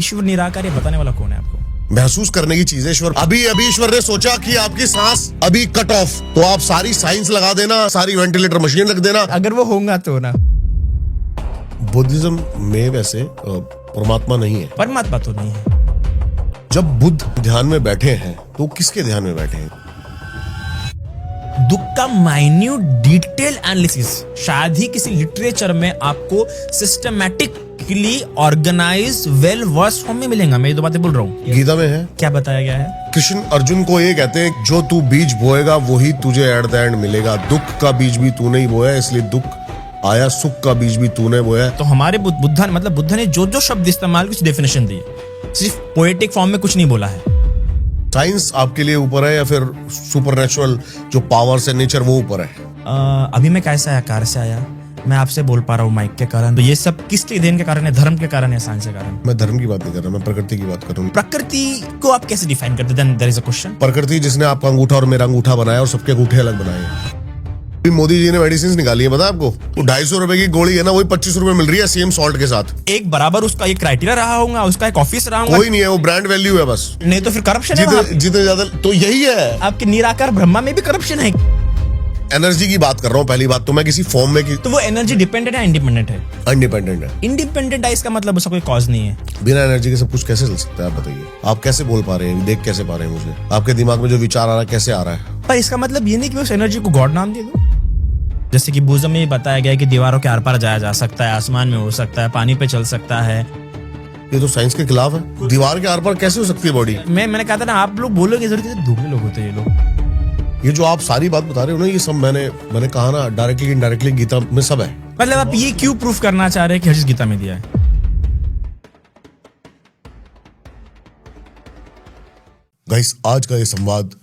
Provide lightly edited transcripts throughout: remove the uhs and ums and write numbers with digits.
ईश्वर निराकार, ये बताने वाला कौन है आपको? महसूस करने की चीज है ईश्वर। अभी ईश्वर ने सोचा कि आपकी सांस अभी कट ऑफ, तो आप सारी साइंस लगा देना, सारी वेंटिलेटर मशीन रख देना। अगर वो होगा तो ना। बुद्धिज्म में वैसे परमात्मा नहीं है। परमात्मा तो नहीं है। जब बुद्ध ध्यान में बैठे हैं तो किसके ध्यान में बैठे हैं? दुख का माइन्यूट डिटेल एनालिसिस शायद ही किसी लिटरेचर में आपको systematically organise well verse form में मिलेगा। मैं ये दो बातें बोल रहा हूँ। गीता में है। क्या बताया गया है? कृष्ण अर्जुन को ये कहते हैं, जो तू बीज बोएगा वही तुझे एट द एंड मिलेगा। दुख का बीज भी तूने ही बोया, इसलिए दुख आया। सुख का बीज भी तूने बोया। तो हमारे बुद्ध ने जो जो शब्द इस्तेमाल की डेफिनेशन दी, सिर्फ पोएटिक फॉर्म में कुछ नहीं बोला है। साइंस आपके लिए ऊपर है या फिर सुपरनेचुरल जो पावर्स है, नेचर, वो ऊपर है? अभी मैं कैसे आया, कार से आया, मैं आपसे बोल पा रहा हूँ माइक के कारण। तो ये सब किसके देन के कारण है? धर्म के कारण है, साइंस के कारण? मैं धर्म की बात नहीं कर रहा, मैं प्रकृति की बात कर रहा हूँ। प्रकृति को आप कैसे डिफाइन करते हैं? There is a question. प्रकृति जिसने आपका अंगूठा और मेरा अंगूठा बनाया और सबके अंगूठे अलग बनाए। मोदी जी ने मेडिसिन निकाली है, पता है आपको? वो 250 रुपए की गोली है ना, वही 25 रुपए मिल रही है सेम सॉल्ट के साथ। एक बराबर उसका एक क्राइटेरिया रहा होगा, उसका एक ऑफिस रहा होगा। कोई नहीं है, वो ब्रांड वैल्यू है बस। नहीं तो फिर करप्शन है। जितने ज्यादा तो यही है। आपके निराकार ब्रह्मा में भी करप्शन है। एनर्जी की बात कर रहा हूँ। पहली बात तो मैं किसी फॉर्म में तो वो एनर्जी डिपेंडेंट है, इंडिपेंडेंट है? इंडिपेंडेंट है। इंडिपेंडेंट है इसका मतलब उसका कोई कॉज नहीं है। बिना एनर्जी के सब कुछ कैसे चल सकता है, आप बताइए? आप कैसे बोल पा रहे हैं, देख कैसे पा रहे हैं मुझे? आपके दिमाग में जो विचार आ रहा है कैसे आ रहा है? पर इसका मतलब ये नहीं कि उस एनर्जी को गॉड नाम दे दो। जैसे कि बुद्ध में बताया गया है कि दीवारों के आर पार जाया जा सकता है, आसमान में हो सकता है, पानी पे चल सकता है। ये तो साइंस के खिलाफ है। दीवार के आर पार कैसे हो सकती है बॉडी? मैंने कहा था ना, आप लोग बोलोगे जरूर धूमले लोग होते हैं ये लोग। ये जो आप सारी बात बता रहे हो ना, ये सब मैंने कहा ना, डायरेक्टली इनडायरेक्टली गीता में सब है। मतलब आप ये क्यों प्रूफ करना चाह रहे हैं कि हर चीज गीता में दिया है? गाइस, आज का ये संवाद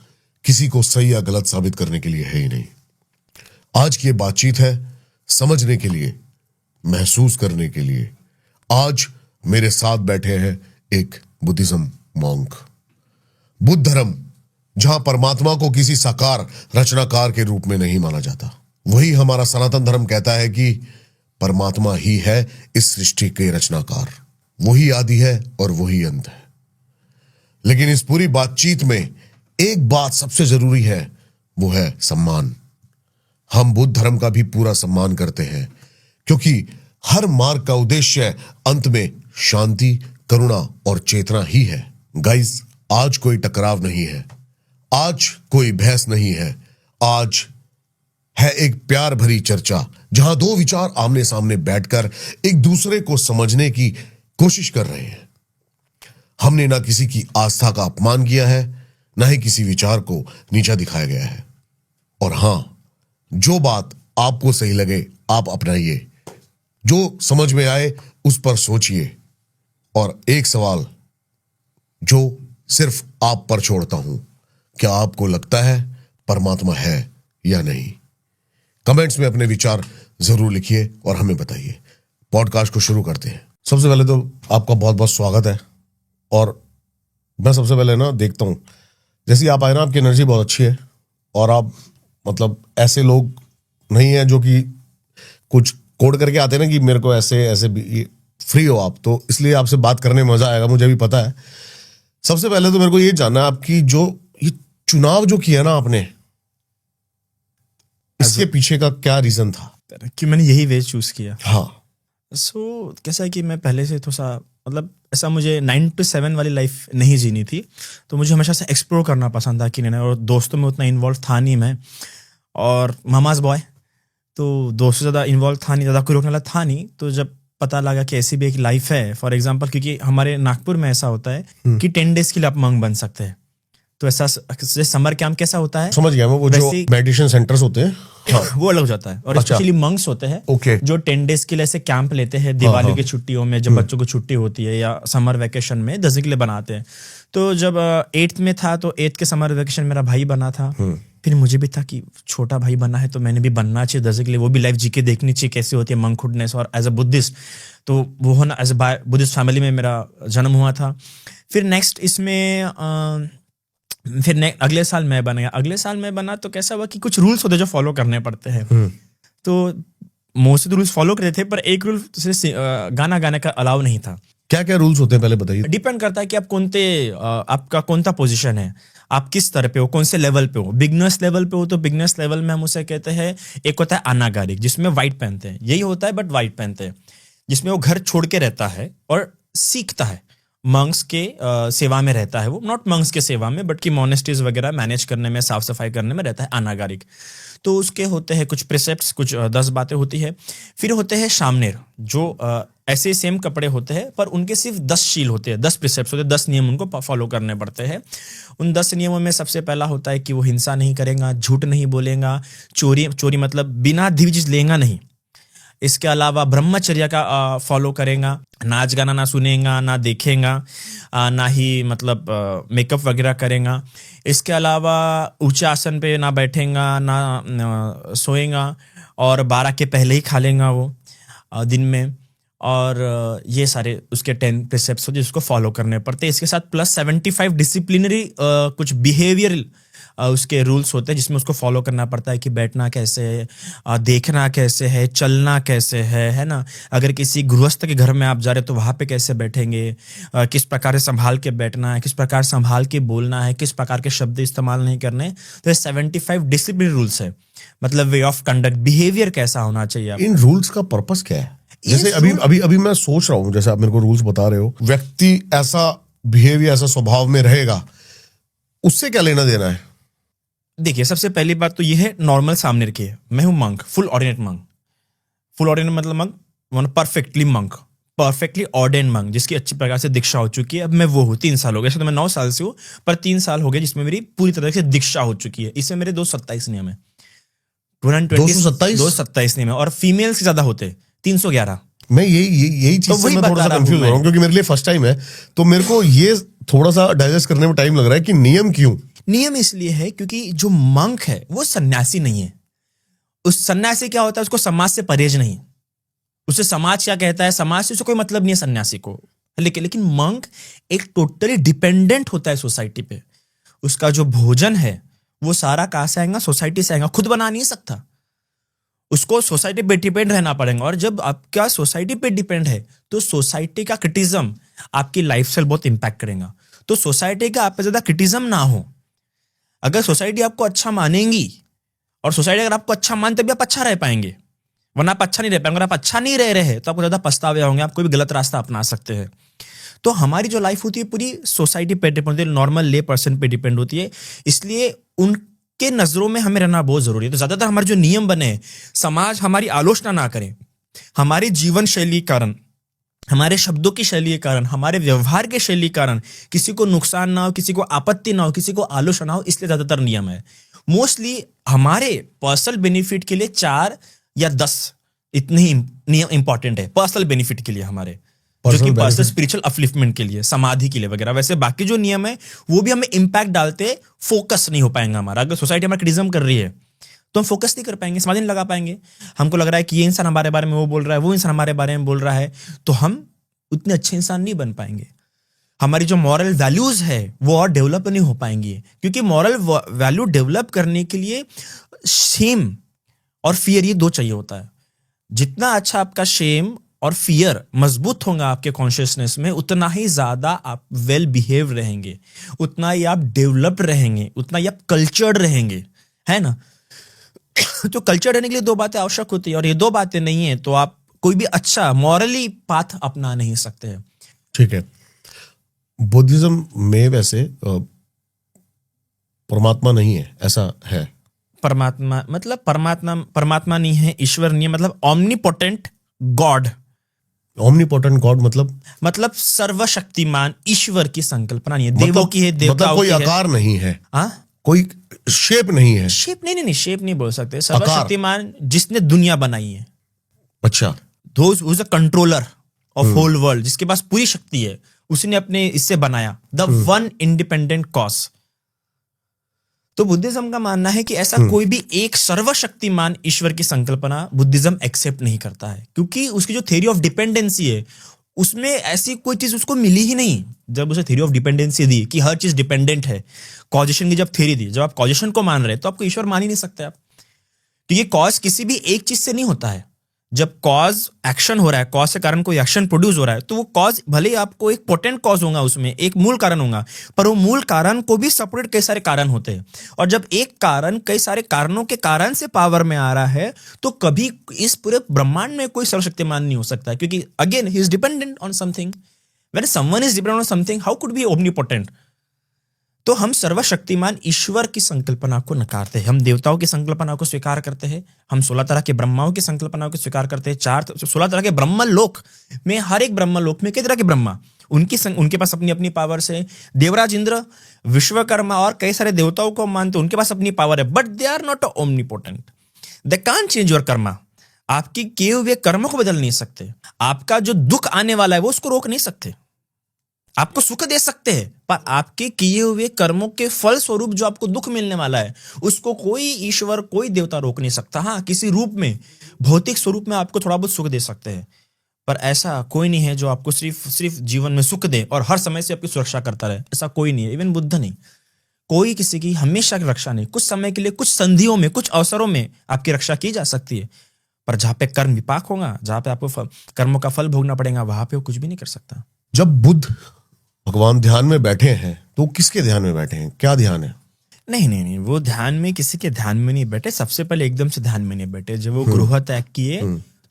किसी को सही या गलत साबित करने के लिए है ही नहीं। आज की ये बातचीत है समझने के लिए, महसूस करने के लिए। आज मेरे साथ बैठे हैं एक बुद्धिज्म मॉन्क। बुद्ध धर्म, जहां परमात्मा को किसी साकार रचनाकार के रूप में नहीं माना जाता, वही हमारा सनातन धर्म कहता है कि परमात्मा ही है इस सृष्टि के रचनाकार। वही आदि है और वही अंत है। लेकिन इस पूरी बातचीत में एक बात सबसे जरूरी है, वो है सम्मान। हम बुद्ध धर्म का भी पूरा सम्मान करते हैं, क्योंकि हर मार्ग का उद्देश्य अंत में शांति, करुणा और चेतना ही है। गाइस, आज कोई टकराव नहीं है, आज कोई बहस नहीं है। आज है एक प्यार भरी चर्चा, जहां दो विचार आमने सामने बैठकर एक दूसरे को समझने की कोशिश कर रहे हैं। हमने ना किसी की आस्था का अपमान किया है, ना ही किसी विचार को नीचा दिखाया गया है। और हां, जो बात आपको सही लगे आप अपनाइए, जो समझ में आए उस पर सोचिए। और एक सवाल जो सिर्फ आप पर छोड़ता हूं, क्या आपको लगता है परमात्मा है या नहीं? कमेंट्स में अपने विचार जरूर लिखिए और हमें बताइए। पॉडकास्ट को शुरू करते हैं। सबसे पहले तो आपका बहुत बहुत स्वागत है। और मैं सबसे पहले ना देखता हूं, जैसे आप आए ना, आपकी एनर्जी बहुत अच्छी है और आप मतलब ऐसे लोग नहीं है जो कि कुछ कोड करके आते हैं ना कि मेरे को ऐसे ऐसे भी फ्री हो आप, तो इसलिए आपसे बात करने में मजा आएगा, मुझे भी पता है। सबसे पहले तो मेरे को ये जानना है, आपकी जो ये चुनाव जो किया ना आपने, इसके पीछे का क्या रीजन था कि मैंने यही वे चूज किया? हाँ। कैसा है कि मैं पहले से थोड़ा सा मतलब ऐसा, मुझे 9 to 7 वाली लाइफ नहीं जीनी थी, तो मुझे हमेशा से एक्सप्लोर करना पसंद था कि नहीं। और दोस्तों में उतना इन्वॉल्व था नहीं मैं, और मामाज बॉय, तो दोस्तों ज़्यादा इन्वॉल्व था नहीं, ज़्यादा कोई रोकने वाला था नहीं। तो जब पता लगा कि ऐसी भी एक लाइफ है, फॉर एग्जांपल, क्योंकि हमारे नागपुर में ऐसा होता है कि 10 days के लिए आप मंक बन सकते हैं। तो ऐसा समर कैंप कैसा होता है, समझ गया मैं, वो जो मेडिटेशन सेंटर्स होते हैं, हाँ, वो अलग हो जाता है। और स्पेशली मंक्स होते हैं जो 10 days के लिए ऐसे कैंप लेते हैं दिवाली की छुट्टियों में, जब बच्चों को छुट्टी होती है, या समर वेकेशन में 10 दिन के लिए बनाते हैं। तो जब 8th में था, तो 8th के समर वेकेशन मेरा भाई बना था। फिर मुझे भी था कि छोटा भाई बना है तो मैंने भी बनना चाहिए 10 के लिए, वो भी लाइफ जी के देखनी चाहिए कैसे होती है मंकहुडनेस। और एज अ बुद्धिस्ट, तो वो होना, एज अ बुद्धिस्ट फैमिली में मेरा जन्म हुआ था। फिर नेक्स्ट इसमें अगले साल मैं बन गया। अगले साल मैं बना तो कैसा हुआ कि कुछ रूल्स होते जो फॉलो करने पड़ते हैं। तो मोस्टली रूल्स फॉलो करते थे, पर एक रूल गाना गाने का अलाउ नहीं था। क्या क्या रूल्स होते हैं पहले बताइए। डिपेंड करता है कि आप आपका कौन सा पोजीशन है, आप किस तरह पे हो, कौन से लेवल पे हो। बिगनर्स लेवल पे हो तो बिगनर्स लेवल में हम उसे कहते हैं, एक होता है अनागारिक जिसमें व्हाइट पहनते हैं, यही होता है बट व्हाइट पहनते हैं, जिसमें वो घर छोड़ के रहता है और सीखता है, मंक्स के सेवा में रहता है, वो नॉट मंक्स के सेवा में बट कि मोनेस्ट्रीज वगैरह मैनेज करने में, साफ सफाई करने में रहता है अनागारिक। तो उसके होते हैं कुछ प्रिसेप्ट्स, कुछ 10 बातें होती है। फिर होते हैं शामनेर, जो ऐसे सेम कपड़े होते हैं पर उनके सिर्फ 10 शील होते हैं, 10 प्रिसेप्ट्स होते हैं, 10 नियम उनको फॉलो करने पड़ते हैं। उन 10 नियमों में सबसे पहला होता है कि वो हिंसा नहीं करेगा, झूठ नहीं बोलेगा, चोरी मतलब बिना द्विज लेगा नहीं। इसके अलावा ब्रह्मचर्य का फॉलो करेगा, नाच गाना ना सुनेगा, ना देखेगा, ना ही मतलब मेकअप वगैरह करेगा। इसके अलावा ऊंचे आसन पे ना बैठेगा, ना सोएगा, और 12 के पहले ही खा लेगा वो दिन में। और ये सारे उसके 10 प्रिसेप्ट्स हो जिसको फॉलो करने पड़ते हैं। इसके साथ प्लस 75 डिसिप्लिनरी कुछ बिहेवियरल उसके रूल्स होते हैं जिसमें उसको फॉलो करना पड़ता है कि बैठना कैसे है, देखना कैसे है, चलना कैसे है ना। अगर किसी गृहस्थ के घर में आप जा रहे हो तो वहाँ पे कैसे बैठेंगे, किस प्रकार से संभाल के बैठना है, किस प्रकार संभाल के बोलना है, किस प्रकार के शब्द इस्तेमाल नहीं करने। तो ये 75 डिसिप्लिन रूल्स है, मतलब वे ऑफ कंडक्ट, बिहेवियर कैसा होना चाहिए। इन रूल्स का पर्पस क्या है? जैसे अभी मैं सोच रहा हूँ, जैसे आप मेरे को रूल्स बता रहे हो, व्यक्ति ऐसा बिहेवियर, ऐसा स्वभाव में रहेगा, उससे क्या लेना देना है? देखिए, सबसे पहली बात तो ये है नॉर्मल सामने की है, मैं हूं monk, full ordained monk. Full ordained मतलब monk, perfectly monk, perfectly ordained monk, जिसकी अच्छी प्रकार से दीक्षा हो चुकी है। अब मैं वो हूँ, 3 साल हो गए, तो मैं 9 साल से हूँ, पर 3 साल हो गए जिसमें मेरी पूरी तरह से दीक्षा हो चुकी है। इसमें मेरे 227 नियम है, 227 नियम है, और फीमेल से ज्यादा होते 311। मैं यही चीज से मैं थोड़ा सा कंफ्यूज हो रहा हूँ, क्योंकि मेरे लिए फर्स्ट टाइम है, तो मेरे को ये थोड़ा सा डाइजेस्ट करने में टाइम लग रहा है कि नियम क्यों। नियम इसलिए है क्योंकि जो मंक है वो सन्यासी नहीं है। उस सन्यासी क्या होता है, उसको समाज से परहेज नहीं, उसे समाज क्या कहता है, समाज से उसे कोई मतलब नहीं है सन्यासी को। लेकिन मंक एक टोटली डिपेंडेंट होता है सोसाइटी पे। उसका जो भोजन है वो सारा कहां से आएगा, सोसाइटी से आएगा, खुद बना नहीं सकता, उसको सोसाइटी पे डिपेंड रहना पड़ेगा। और जब आपका सोसाइटी पे डिपेंड है तो सोसाइटी का क्रिटिज्म आपकी लाइफस्टाइल बहुत इंपैक्ट करेगा। तो सोसाइटी का आप पे ज्यादा क्रिटिज्म ना हो। अगर सोसाइटी आपको अच्छा मानेगी, और सोसाइटी अगर आपको अच्छा माने तभी आप अच्छा रह पाएंगे, वरना आप अच्छा नहीं रह पाएंगे। अगर आप अच्छा नहीं रह रहे तो आपको ज्यादा पछतावे होंगे, आप कोई भी गलत रास्ता अपना सकते हैं। तो हमारी जो लाइफ होती है पूरी सोसाइटी पे डिपेंड होती है, नॉर्मल ले पर्सन पे डिपेंड होती है, इसलिए उनके नजरों में हमें रहना बहुत जरूरी है। तो ज्यादातर हमारे जो नियम बने, समाज हमारी आलोचना ना करे, हमारी जीवन शैली कारण, हमारे शब्दों की शैली के कारण, हमारे व्यवहार के शैली के कारण किसी को नुकसान ना हो, किसी को आपत्ति ना हो, किसी को आलोचना ना हो, इसलिए ज्यादातर नियम है। मोस्टली हमारे पर्सनल बेनिफिट के लिए 4 या 10 इतने ही नियम इंपॉर्टेंट है पर्सनल बेनिफिट के लिए हमारे, जो कि पर्सनल स्पिरिचुअल अपलिफ्टमेंट के लिए, समाधि के लिए वगैरह। वैसे बाकी जो नियम है वो भी हमें इंपैक्ट डालते, फोकस नहीं हो पाएंगे हमारा। अगर सोसाइटी हमारा क्रिटिसिज्म कर रही है तो हम फोकस नहीं कर पाएंगे, समाधि नहीं लगा पाएंगे। हमको लग रहा है कि ये इंसान हमारे बारे में वो बोल रहा है, वो इंसान हमारे बारे में बोल रहा है, तो हम उतने अच्छे इंसान नहीं बन पाएंगे। हमारी जो मॉरल वैल्यूज है वो और डेवलप नहीं हो पाएंगी, क्योंकि मॉरल वैल्यू डेवलप करने के लिए शेम और फियर, ये 2 चाहिए होता है। जितना अच्छा आपका शेम और फियर मजबूत होगा आपके कॉन्शियसनेस में, उतना ही ज्यादा आप वेल बिहेव रहेंगे, उतना ही आप डेवलप रहेंगे, उतना ही आप कल्चर्ड रहेंगे, है ना। तो कल्चर रहने के लिए 2 बातें आवश्यक होती है, और ये 2 बातें नहीं है तो आप कोई भी अच्छा मॉरली पाथ अपना नहीं सकते हैं। ठीक है, बुद्धिज्म में वैसे परमात्मा नहीं है, ऐसा है? परमात्मा मतलब परमात्मा नहीं है, ईश्वर नहीं है, मतलब ओमनीपोटेंट गॉड। ओमनीपोटेंट गॉड मतलब सर्वशक्तिमान ईश्वर की संकल्पना नहीं है, देवों की है, देवताओं कोई की है। आकार नहीं है, हाँ, कोई शेप नहीं है। शेप नहीं, शेप नहीं बोल सकते। सर्वशक्तिमान जिसने दुनिया बनाई है, अच्छा, those who is a controller of whole world, जिसके पास पूरी शक्ति है, उसने अपने इससे बनाया, the one independent cause। तो बुद्धिज्म का मानना है कि ऐसा कोई भी एक सर्वशक्तिमान ईश्वर की संकल्पना बुद्धिज्म एक्सेप्ट नहीं करता है, क्योंकि उसकी जो थ्योरी ऑफ डिपेंडेंसी है उसमें ऐसी कोई चीज उसको मिली ही नहीं। जब उसे थ्योरी ऑफ डिपेंडेंसी दी कि हर चीज डिपेंडेंट है, कॉजेशन की जब थ्योरी दी, जब आप कॉजेशन को मान रहे तो आपको ईश्वर मान ही नहीं सकते आप। तो ये कॉज किसी भी एक चीज से नहीं होता है, जब कॉज एक्शन हो रहा है, कॉज के कारण कोई एक्शन प्रोड्यूस हो रहा है, तो वो कॉज भले ही आपको एक पोटेंट कॉज होगा, उसमें एक मूल कारण होगा, पर वो मूल कारण को भी सपोर्ट कई सारे कारण होते हैं। और जब एक कारण कई सारे कारणों के कारण से पावर में आ रहा है, तो कभी इस पूरे ब्रह्मांड में कोई सर्वशक्तिमान नहीं हो सकता, क्योंकि again he is dependent on something. When someone is dependent on something, how could be omnipotent? तो हम सर्वशक्तिमान ईश्वर की संकल्पना को नकारते हैं, हम देवताओं की संकल्पना को स्वीकार करते हैं, हम 16 तरह के ब्रह्माओं की संकल्पना को स्वीकार करते हैं। 16 तरह के ब्रह्म लोक में, हर एक ब्रह्म लोक में कई तरह के ब्रह्मा, उनके पास अपनी अपनी पावर से, देवराज इंद्र, विश्वकर्मा और कई सारे देवताओं को मानते हैं, उनके पास अपनी पावर है, but they are not omnipotent. They can't change your karma. आपकी किए हुए कर्म को बदल नहीं सकते, आपका जो दुख आने वाला है वो उसको रोक नहीं सकते। आपको सुख दे सकते हैं, पर आपके किए हुए कर्मों के फल स्वरूप जो आपको दुख मिलने वाला है, उसको कोई ईश्वर, कोई देवता रोक नहीं सकता। हाँ, किसी रूप में, भौतिक स्वरूप में आपको थोड़ा बहुत सुख दे सकते हैं, पर ऐसा कोई नहीं है जो आपको सिर्फ जीवन में सुख दे और हर समय से आपकी सुरक्षा करता रहे। ऐसा कोई नहीं है, इवन बुद्ध नहीं। कोई किसी की हमेशा की रक्षा नहीं, कुछ समय के लिए, कुछ संधियों में, कुछ अवसरों में आपकी रक्षा की जा सकती है, पर जहां पे कर्म विपाक होगा, जहां पे आपको कर्मों का फल भोगना पड़ेगा, वहां पे वो कुछ भी नहीं कर सकता। जब बुद्ध भगवान ध्यान में बैठे हैं, तो किसके ध्यान में बैठे हैं? क्या ध्यान है? नहीं, वो ध्यान में किसी के ध्यान में नहीं बैठे। सबसे पहले एकदम से ध्यान में नहीं बैठे। जब वो गृह त्याग किए,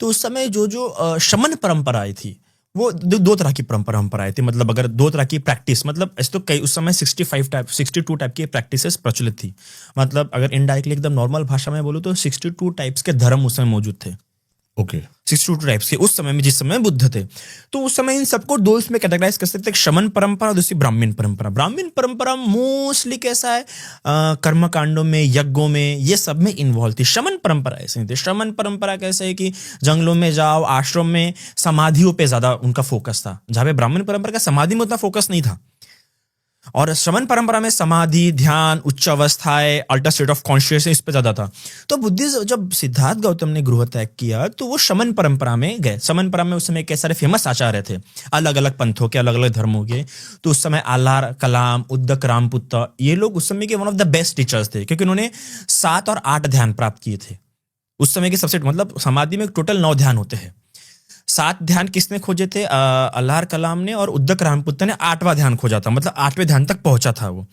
तो उस समय जो शमन परंपराएं थी, वो दो तरह की परंपराएं थी। मतलब अगर दो तरह की प्रैक्टिस, मतलब ऐसे तो कई उस समय 62 टाइप की प्रैक्टिसेस प्रचलित थी। मतलब अगर इनडायरेक्टली एकदम नॉर्मल भाषा में बोलूं तो 62 टाइप्स के धर्म उस समय मौजूद थे। ओके, 62 टाइप्स के उस समय में, जिस समय बुद्ध थे। तो उस समय इन सबको दो इसमें कैटेगराइज कर सकते, एक शमन परंपरा और दूसरी ब्राह्मण परंपरा। ब्राह्मण परंपरा मोस्टली कैसा है, कर्म कांडों में, यज्ञों में, ये सब में इन्वॉल्व थी। शमन परंपरा ऐसे नहीं थी। शमन परंपरा कैसे है कि जंगलों में जाओ, आश्रम में, समाधियों पे ज्यादा उनका फोकस था, जहां पे ब्राह्मण परंपरा का समाधि में उतना फोकस नहीं था। और शमन परंपरा में समाधि, ध्यान, उच्च अवस्थाएं, अल्टर स्टेट ऑफ कॉन्शियसनेस, इस पे ज्यादा था। तो बुद्धिज्म, जब सिद्धार्थ गौतम ने गृह त्याग किया, तो वो शमन परंपरा में गए। शमन परंपरा में उस समय कई सारे फेमस आचार्य थे, अलग अलग पंथों के, अलग अलग धर्मों के। तो उस समय आल्हार कलाम, उद्दक रामपुत्र, ये लोग उस समय के one of the best teachers थे, क्योंकि उन्होंने 7 और 8 ध्यान प्राप्त किए थे। उस समय के सबसे, मतलब समाधि में टोटल 9 ध्यान होते हैं। 7 ध्यान किसने खोजे थे? अल्लाह कलाम ने, और उद्दक रामपुत्र ने 8वां ध्यान खोजा था, मतलब 8वें ध्यान तक पहुंचा था वो।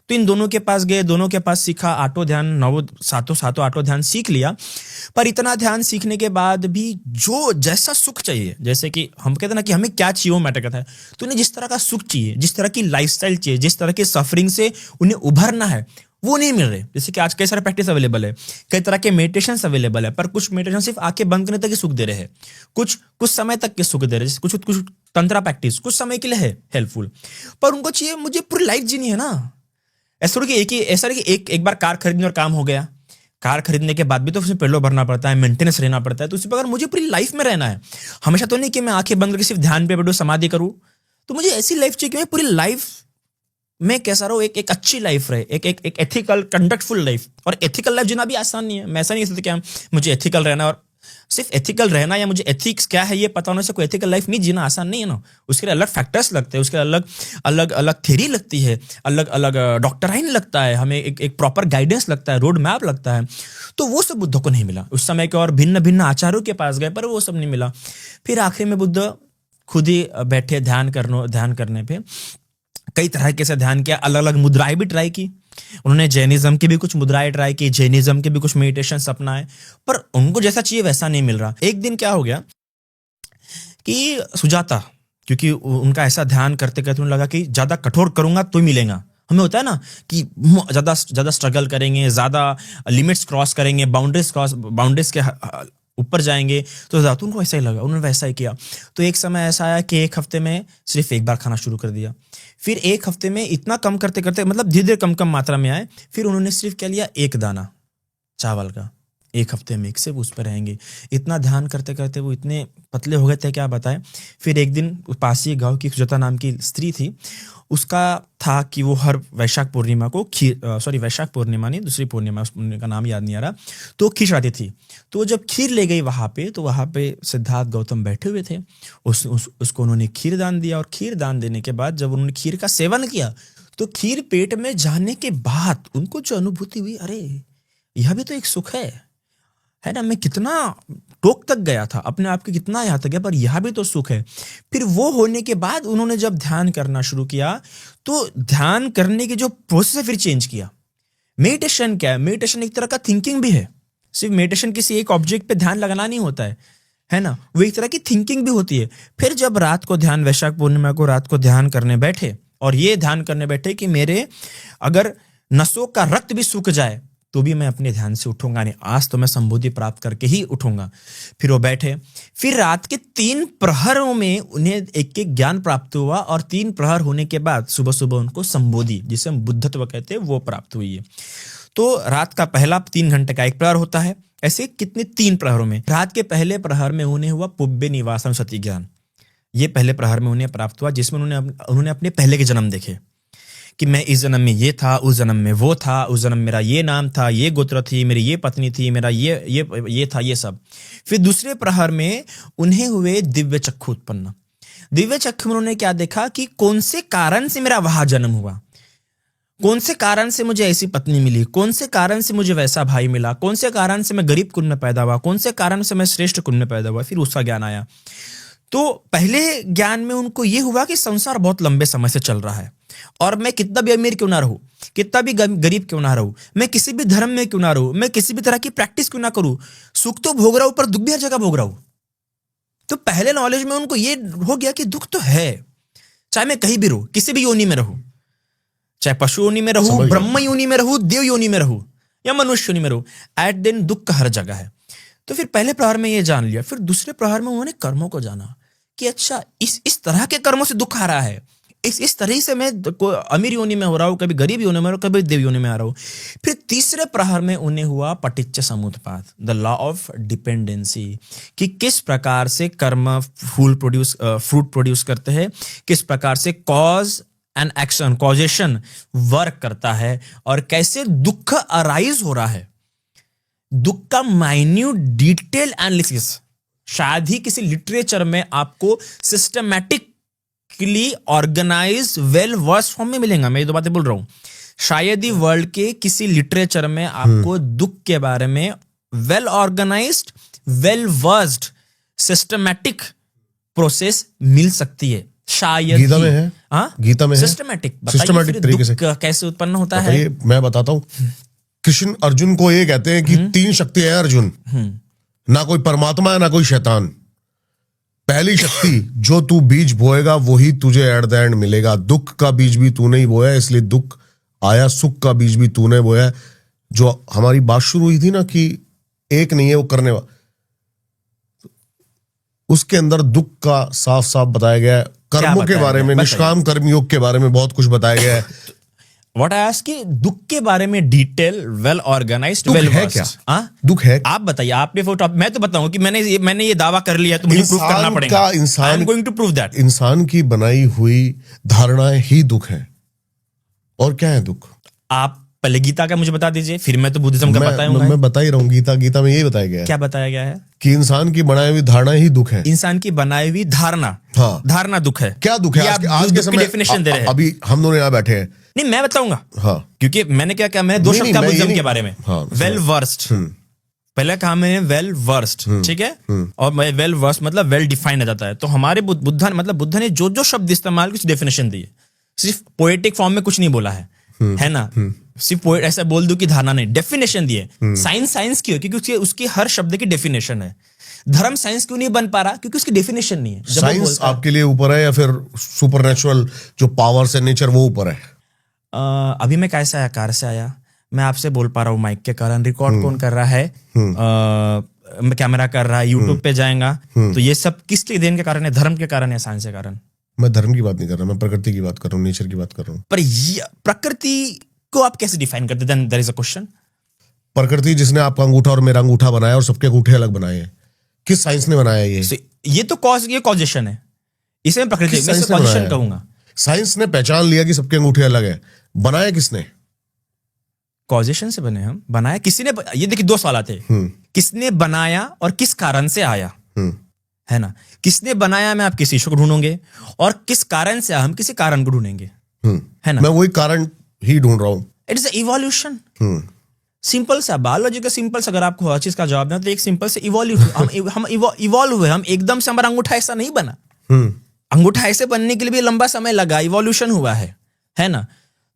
तो इन दोनों के पास गए, दोनों के पास सीखा, 8वां ध्यान, 9 सातों 8वां ध्यान सीख लिया। पर इतना ध्यान सीखने के बाद भी जो जैसा सुख चाहिए, जैसे कि हम कहते हैं ना कि हमें क्या चाहिए वो मैटर करता है, तो उन्हें जिस तरह का सुख चाहिए, जिस तरह की लाइफस्टाइल चाहिए, जिस तरह की सफरिंग से उन्हें उभरना है, वो नहीं मिल रहे। जैसे कि आज कई सारे प्रैक्टिस अवेलेबल है, कई तरह के मेडिटेशन अवेलेबल है, पर कुछ मेडिटेशन सिर्फ आंखें बंद करने तक ही सुख दे रहे हैं, कुछ समय तक के सुख दे रहे हैं। कुछ तंत्रा प्रैक्टिस कुछ समय के लिए है हेल्पफुल, पर उनको चाहिए मुझे पूरी लाइफ जीनी है ना। ऐसा कि एक बार कार खरीदने और काम हो गया। कार खरीदने के बाद भी तो उसमें पेट्रोल भरना पड़ता है, मेंटेनेंस रहना पड़ता है। तो उसी प्रकार मुझे पूरी लाइफ में रहना है। हमेशा तो नहीं कि मैं आंखें बंद करके सिर्फ ध्यान पे बैठूं, समाधि करूं। तो मुझे ऐसी लाइफ चाहिए कि मैं पूरी लाइफ में कैसा रहो, एक अच्छी लाइफ रहे, एक एथिकल कंडक्टफुल लाइफ। और एथिकल लाइफ जीना भी आसान नहीं है। मैं ऐसा नहीं कह सकता क्या मुझे एथिकल रहना, और सिर्फ एथिकल रहना या मुझे एथिक्स क्या है ये पता होने से कोई एथिकल लाइफ नहीं जीना आसान नहीं है ना। उसके लिए अलग फैक्टर्स लगते हैं, उसके अलग अलग अलग थ्योरी लगती है, अलग अलग डॉक्टराइन लगता है, हमें एक प्रॉपर गाइडेंस लगता है, रोड मैप लगता है। तो वो सब बुद्ध को नहीं मिला उस समय के, और भिन्न भिन्न आचार्यों के पास गए पर वो सब नहीं मिला। फिर आखिर में बुद्ध खुद ही बैठे ध्यान करने पे। कई तरह के से ध्यान किया, अलग अलग मुद्राएं भी ट्राई की उन्होंने। जैनिज्म की भी कुछ मुद्राएं ट्राई की, जैनिज्म के भी कुछ मेडिटेशन अपनाए, पर उनको जैसा चाहिए वैसा नहीं मिल रहा। एक दिन क्या हो गया कि सुजाता, क्योंकि उनका ऐसा ध्यान करते करते उन्हें लगा कि ज्यादा कठोर करूंगा तो मिलेगा। हमें होता है ना कि ज्यादा स्ट्रगल करेंगे, ज्यादा लिमिट्स क्रॉस करेंगे, बाउंड्रीज के ऊपर जाएंगे, तो ज्यादा उनको वैसा ही लगा, उन्होंने वैसा ही किया। तो एक समय ऐसा आया कि एक हफ्ते में सिर्फ एक बार खाना शुरू कर दिया। फिर एक हफ्ते में इतना कम करते करते, मतलब धीरे धीरे कम मात्रा में आए, फिर उन्होंने सिर्फ क्या लिया, 1 दाना चावल का। एक हफ्ते में एक से उस पर रहेंगे। इतना ध्यान करते करते वो इतने पतले हो गए थे, क्या बताएं। फिर एक दिन पास ही गाँव की सुजाता नाम की स्त्री थी, उसका था कि वो हर वैशाख पूर्णिमा को वैशाख पूर्णिमा नहीं, दूसरी पूर्णिमा, उनका नाम याद नहीं आ रहा, तो खीर चढ़ाती थी। तो जब खीर ले गई वहां पे, तो वहां पे सिद्धार्थ गौतम बैठे हुए थे। उसको उन्होंने खीर दान दिया, और खीर दान देने के बाद जब उन्होंने खीर का सेवन किया, तो खीर पेट में जाने के बाद उनको जो अनुभूति हुई, अरे यह भी तो एक सुख है ना। मैं कितना टोक तक गया था, अपने आप के कितना यहाँ तक गया, पर यहाँ भी तो सुख है। फिर वो होने के बाद उन्होंने जब ध्यान करना शुरू किया तो ध्यान करने की जो प्रोसेस है फिर चेंज किया। मेडिटेशन क्या है? मेडिटेशन एक तरह का थिंकिंग भी है। सिर्फ मेडिटेशन किसी एक ऑब्जेक्ट पे ध्यान लगाना नहीं होता है ना, वो एक तरह की थिंकिंग भी होती है। फिर जब रात को ध्यान, वैशाख पूर्णिमा को रात को ध्यान करने बैठे और ये ध्यान करने बैठे कि मेरे अगर नसों का रक्त भी सूख जाए तो भी मैं अपने ध्यान से उठूंगा नहीं, आज तो मैं संबोधि प्राप्त करके ही उठूंगा। फिर वो बैठे, फिर रात के 3 प्रहरों में उन्हें एक एक ज्ञान प्राप्त हुआ और 3 प्रहर होने के बाद सुबह सुबह उनको संबोधि, जिसे हम बुद्धत्व कहते हैं, वो प्राप्त हुई है। तो रात का पहला 3 घंटे का एक प्रहर होता है। ऐसे कितने 3 प्रहरों में, रात के पहले प्रहर में उन्हें हुआ पुब्बे निवासम सती ज्ञान। ये पहले प्रहर में उन्हें प्राप्त हुआ, जिसमें उन्होंने अपने पहले के जन्म देखे कि मैं इस जन्म में ये था, उस जन्म में वो था, उस जन्म मेरा ये नाम था, ये गोत्र थी, मेरी ये पत्नी थी, मेरा ये था, ये सब। फिर दूसरे प्रहर में उन्हें हुए दिव्य चक्षु उत्पन्न। दिव्य चक्षु में उन्होंने क्या देखा कि कौन से कारण से मेरा वहां जन्म हुआ, कौन से कारण से मुझे ऐसी पत्नी मिली, कौन से कारण से मुझे वैसा भाई मिला, कौन से कारण से मैं गरीब कुल में पैदा हुआ, कौन से कारण से मैं श्रेष्ठ कुल में पैदा हुआ। फिर उसका ज्ञान आया। तो पहले ज्ञान में उनको ये हुआ कि संसार बहुत लंबे समय से चल रहा है और मैं कितना भी अमीर क्यों ना रहूं, कितना भी गरीब क्यों ना रहूं, मैं किसी भी धर्म में क्यों ना रहूं, मैं किसी भी तरह की प्रैक्टिस क्यों ना करूं, सुख तो भोग रहा हूं पर दुख भी हर जगह भोग रहा हूं। तो पहले नॉलेज में उनको ये हो गया कि दुख तो है, चाहे मैं कहीं भी रहूं, किसी भी योनि में रहूं, चाहे पशु योनि में रहूं, ब्रह्म योनि में रहूं, देव योनि में रहूं या मनुष्य योनि में रहूं, एट दिन दुख का हर जगह है। तो फिर पहले प्रहर में ये जान लिया। फिर दूसरे प्रहर में उन्होंने कर्मों को जाना कि अच्छा इस तरह के कर्मों से दुख आ रहा है, इस तरह से मैं अमीर योनि में हो रहा हूं, कभी गरीब योनि में हो रहा हूं, कभी देव योनि में आ रहा हूं। फिर तीसरे प्रहर में उन्हें हुआ पटिच्च समुत्पाद, द लॉ ऑफ डिपेंडेंसी, कि किस प्रकार से कर्म फ्रूट प्रोड्यूस करते हैं, किस प्रकार से cause and action, causation work करता है और कैसे दुख अराइज हो रहा है। दुख का माइन्यूट डिटेल एनालिसिस शायद ही किसी लिटरेचर में आपको systematically organise well verse form में मिलेगा। मैं ये 2 बातें बोल रहा हूं, शायद ही वर्ल्ड के किसी लिटरेचर में आपको दुख के बारे में well organised, well versed, systematic process मिल सकती है। शायद गीता में है, गीता में सिस्टमैटिक तरीके से कैसे उत्पन्न होता है। मैं बताता हूं। कृष्ण अर्जुन को ये कहते हैं कि 3 शक्ति है अर्जुन, ना कोई परमात्मा है ना कोई शैतान। पहली शक्ति, जो तू बीज बोएगा वही तुझे एट द एंड मिलेगा। दुख का बीज भी तूने ही बोया इसलिए दुख आया, सुख का बीज भी तूने बोया। जो हमारी बात शुरू हुई थी ना कि एक नहीं है वो करने वाला, उसके अंदर दुख का साफ साफ बताया गया है। कर्मों के बारे में, निष्काम कर्मयोग के बारे में बहुत कुछ बताया गया है। What I ask कि दुख के बारे में डिटेल, वेल ऑर्गेनाइज्ड, वेल है क्या? दुख है? आप बताइए, आपने फोटो, मैं तो बताऊं कि मैंने ये दावा कर लिया तो मुझे प्रूव करना पड़ेगा। I am going to prove that। इंसान की बनाई हुई धारणाएं ही दुख है। और क्या है दुख? आप पहले गीता का मुझे बता दीजिए, फिर मैं तो बुद्धिज्म का बताऊंगा। मैं बता ही रहा हूँ, गीता में यही बताया गया है। क्या बताया गया है? कि इंसान की बनाई हुई धारणा ही दुख है। इंसान की बनाई हुई धारणा, हाँ, धारणा दुख है। क्या दुख है? आज के समय डेफिनेशन दे रहे हैं। अभी हम दोनों यहाँ बैठे हैं। नहीं, मैं बताऊंगा। हाँ, क्योंकि मैंने क्या मैंने 2 शब्द कहा बुद्धिज्म के बारे में। वेल वर्स्ड, पहले कहा मैंने वेल वर्स्ड, ठीक है। और वेल वर्स्ड मतलब वेल डिफाइंड आ जाता है। तो हमारे बुद्ध ने जो शब्द इस्तेमाल कुछ डेफिनेशन दी है, सिर्फ पोएटिक फॉर्म में कुछ नहीं बोला है ना। सिर्फ ऐसा बोल दो कि धारणा नहीं, डेफिनेशन दिए। साइंस क्यों? क्योंकि उसकी हर शब्द की डेफिनेशन है। धर्म साइंस क्यों नहीं बन पा रहा? क्योंकि उसकी डेफिनेशन नहीं है। साइंस आपके लिए ऊपर है या फिर सुपरनेचुरल जो पावर्स है, नेचर, वो ऊपर है? अभी मैं कैसे आया, कार से आया, मैं आपसे बोल पा रहा हूँ माइक के कारण। रिकॉर्ड कौन कर रहा है? कैमरा कर रहा है, यूट्यूब पे जाएगा। तो ये सब किसके देन के कारण है? धर्म के कारण या साइंस के कारण? मैं धर्म की बात नहीं कर रहा, मैं प्रकृति की बात कर रहा हूँ, नेचर की बात कर रहा हूँ। पर प्रकृति को आप कैसे डिफाइन करते? Then there is a question. प्रकृति जिसने आपका अंगूठा और मेरा अंगूठा बनाया और सबके अंगूठे अलग बनाए हैं, किस साइंस ने बनाया ये तो कॉजेशन है, इसे मैं प्रकृति में कॉजेशन कहूंगा। साइंस ने पहचान लिया कि सबके अंगूठे अलग है, बनाया किसने? कॉजेशन से बने हम, बनाया किसी ने। ये देखिए 2 सवाल आते हैं, किसने बनाया और किस कारण से आया, है ना। किसने बनाया में आप किसी ईश्वर को ढूंढोगे, और किस कारण से हम किसी कारण को ढूंढेंगे, है ना। मैं वही कारण ही ढूंढ रहा हूं। It is evolution. सिंपल सा बायोलॉजी का सिंपल सा, अगर आपको हर चीज का जवाब देना तो एक सिंपल से इवॉल्व हम इवॉल्व हुए, हम एकदम से हमारा अंगूठा ऐसा नहीं बना। अंगूठा ऐसे बनने के लिए भी लंबा समय लगा, इवोल्यूशन हुआ है ना।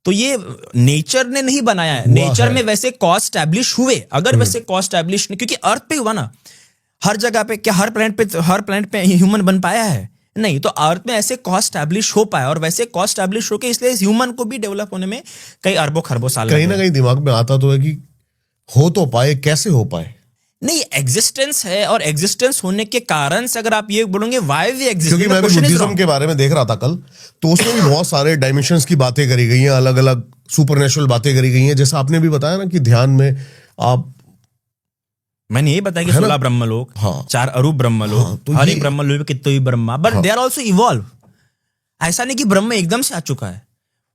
तो ये नेचर ने नहीं बनाया है, नेचर में वैसे कॉज स्टैब्लिश हुए। अगर वैसे कॉज स्टैब्लिश नहीं, क्योंकि अर्थ पे हुआ ना, हर जगह पे, क्या हर प्लेनेट पे ह्यूमन बन पाया है? नहीं। तो अर्थ में ऐसे कॉज स्टैब्लिश हो पाया, और वैसे कॉज स्टैब्लिश होके इसलिए ह्यूमन को भी डेवलप होने में कई अरबों खरबों साल कहीं ना कहीं दिमाग में आता तो है कि हो तो पाए, कैसे हो पाए? नहीं, एग्जिस्टेंस है, और एग्जिस्टेंस होने के कारण से अगर आप ये बोलोगे व्हाई वी एग्जिस्ट, क्योंकि मैं भी बुद्धिज्म के बारे में देख रहा था कल, तो उसमें भी बहुत सारे डायमेंशंस की बातें करी गई हैं, अलग अलग सुपरनेचुरल बातें करी गई हैं। जैसा आपने भी बताया ना कि ध्यान में आप, मैंने ये बताया कि 16 ब्रह्मलोक, 4 अरूप ब्रह्मलोक, तो हर एक ब्रह्मलोक में कितने ही Brahma, but they are also evolve. ऐसा नहीं कि ब्रह्म एकदम से आ चुका है,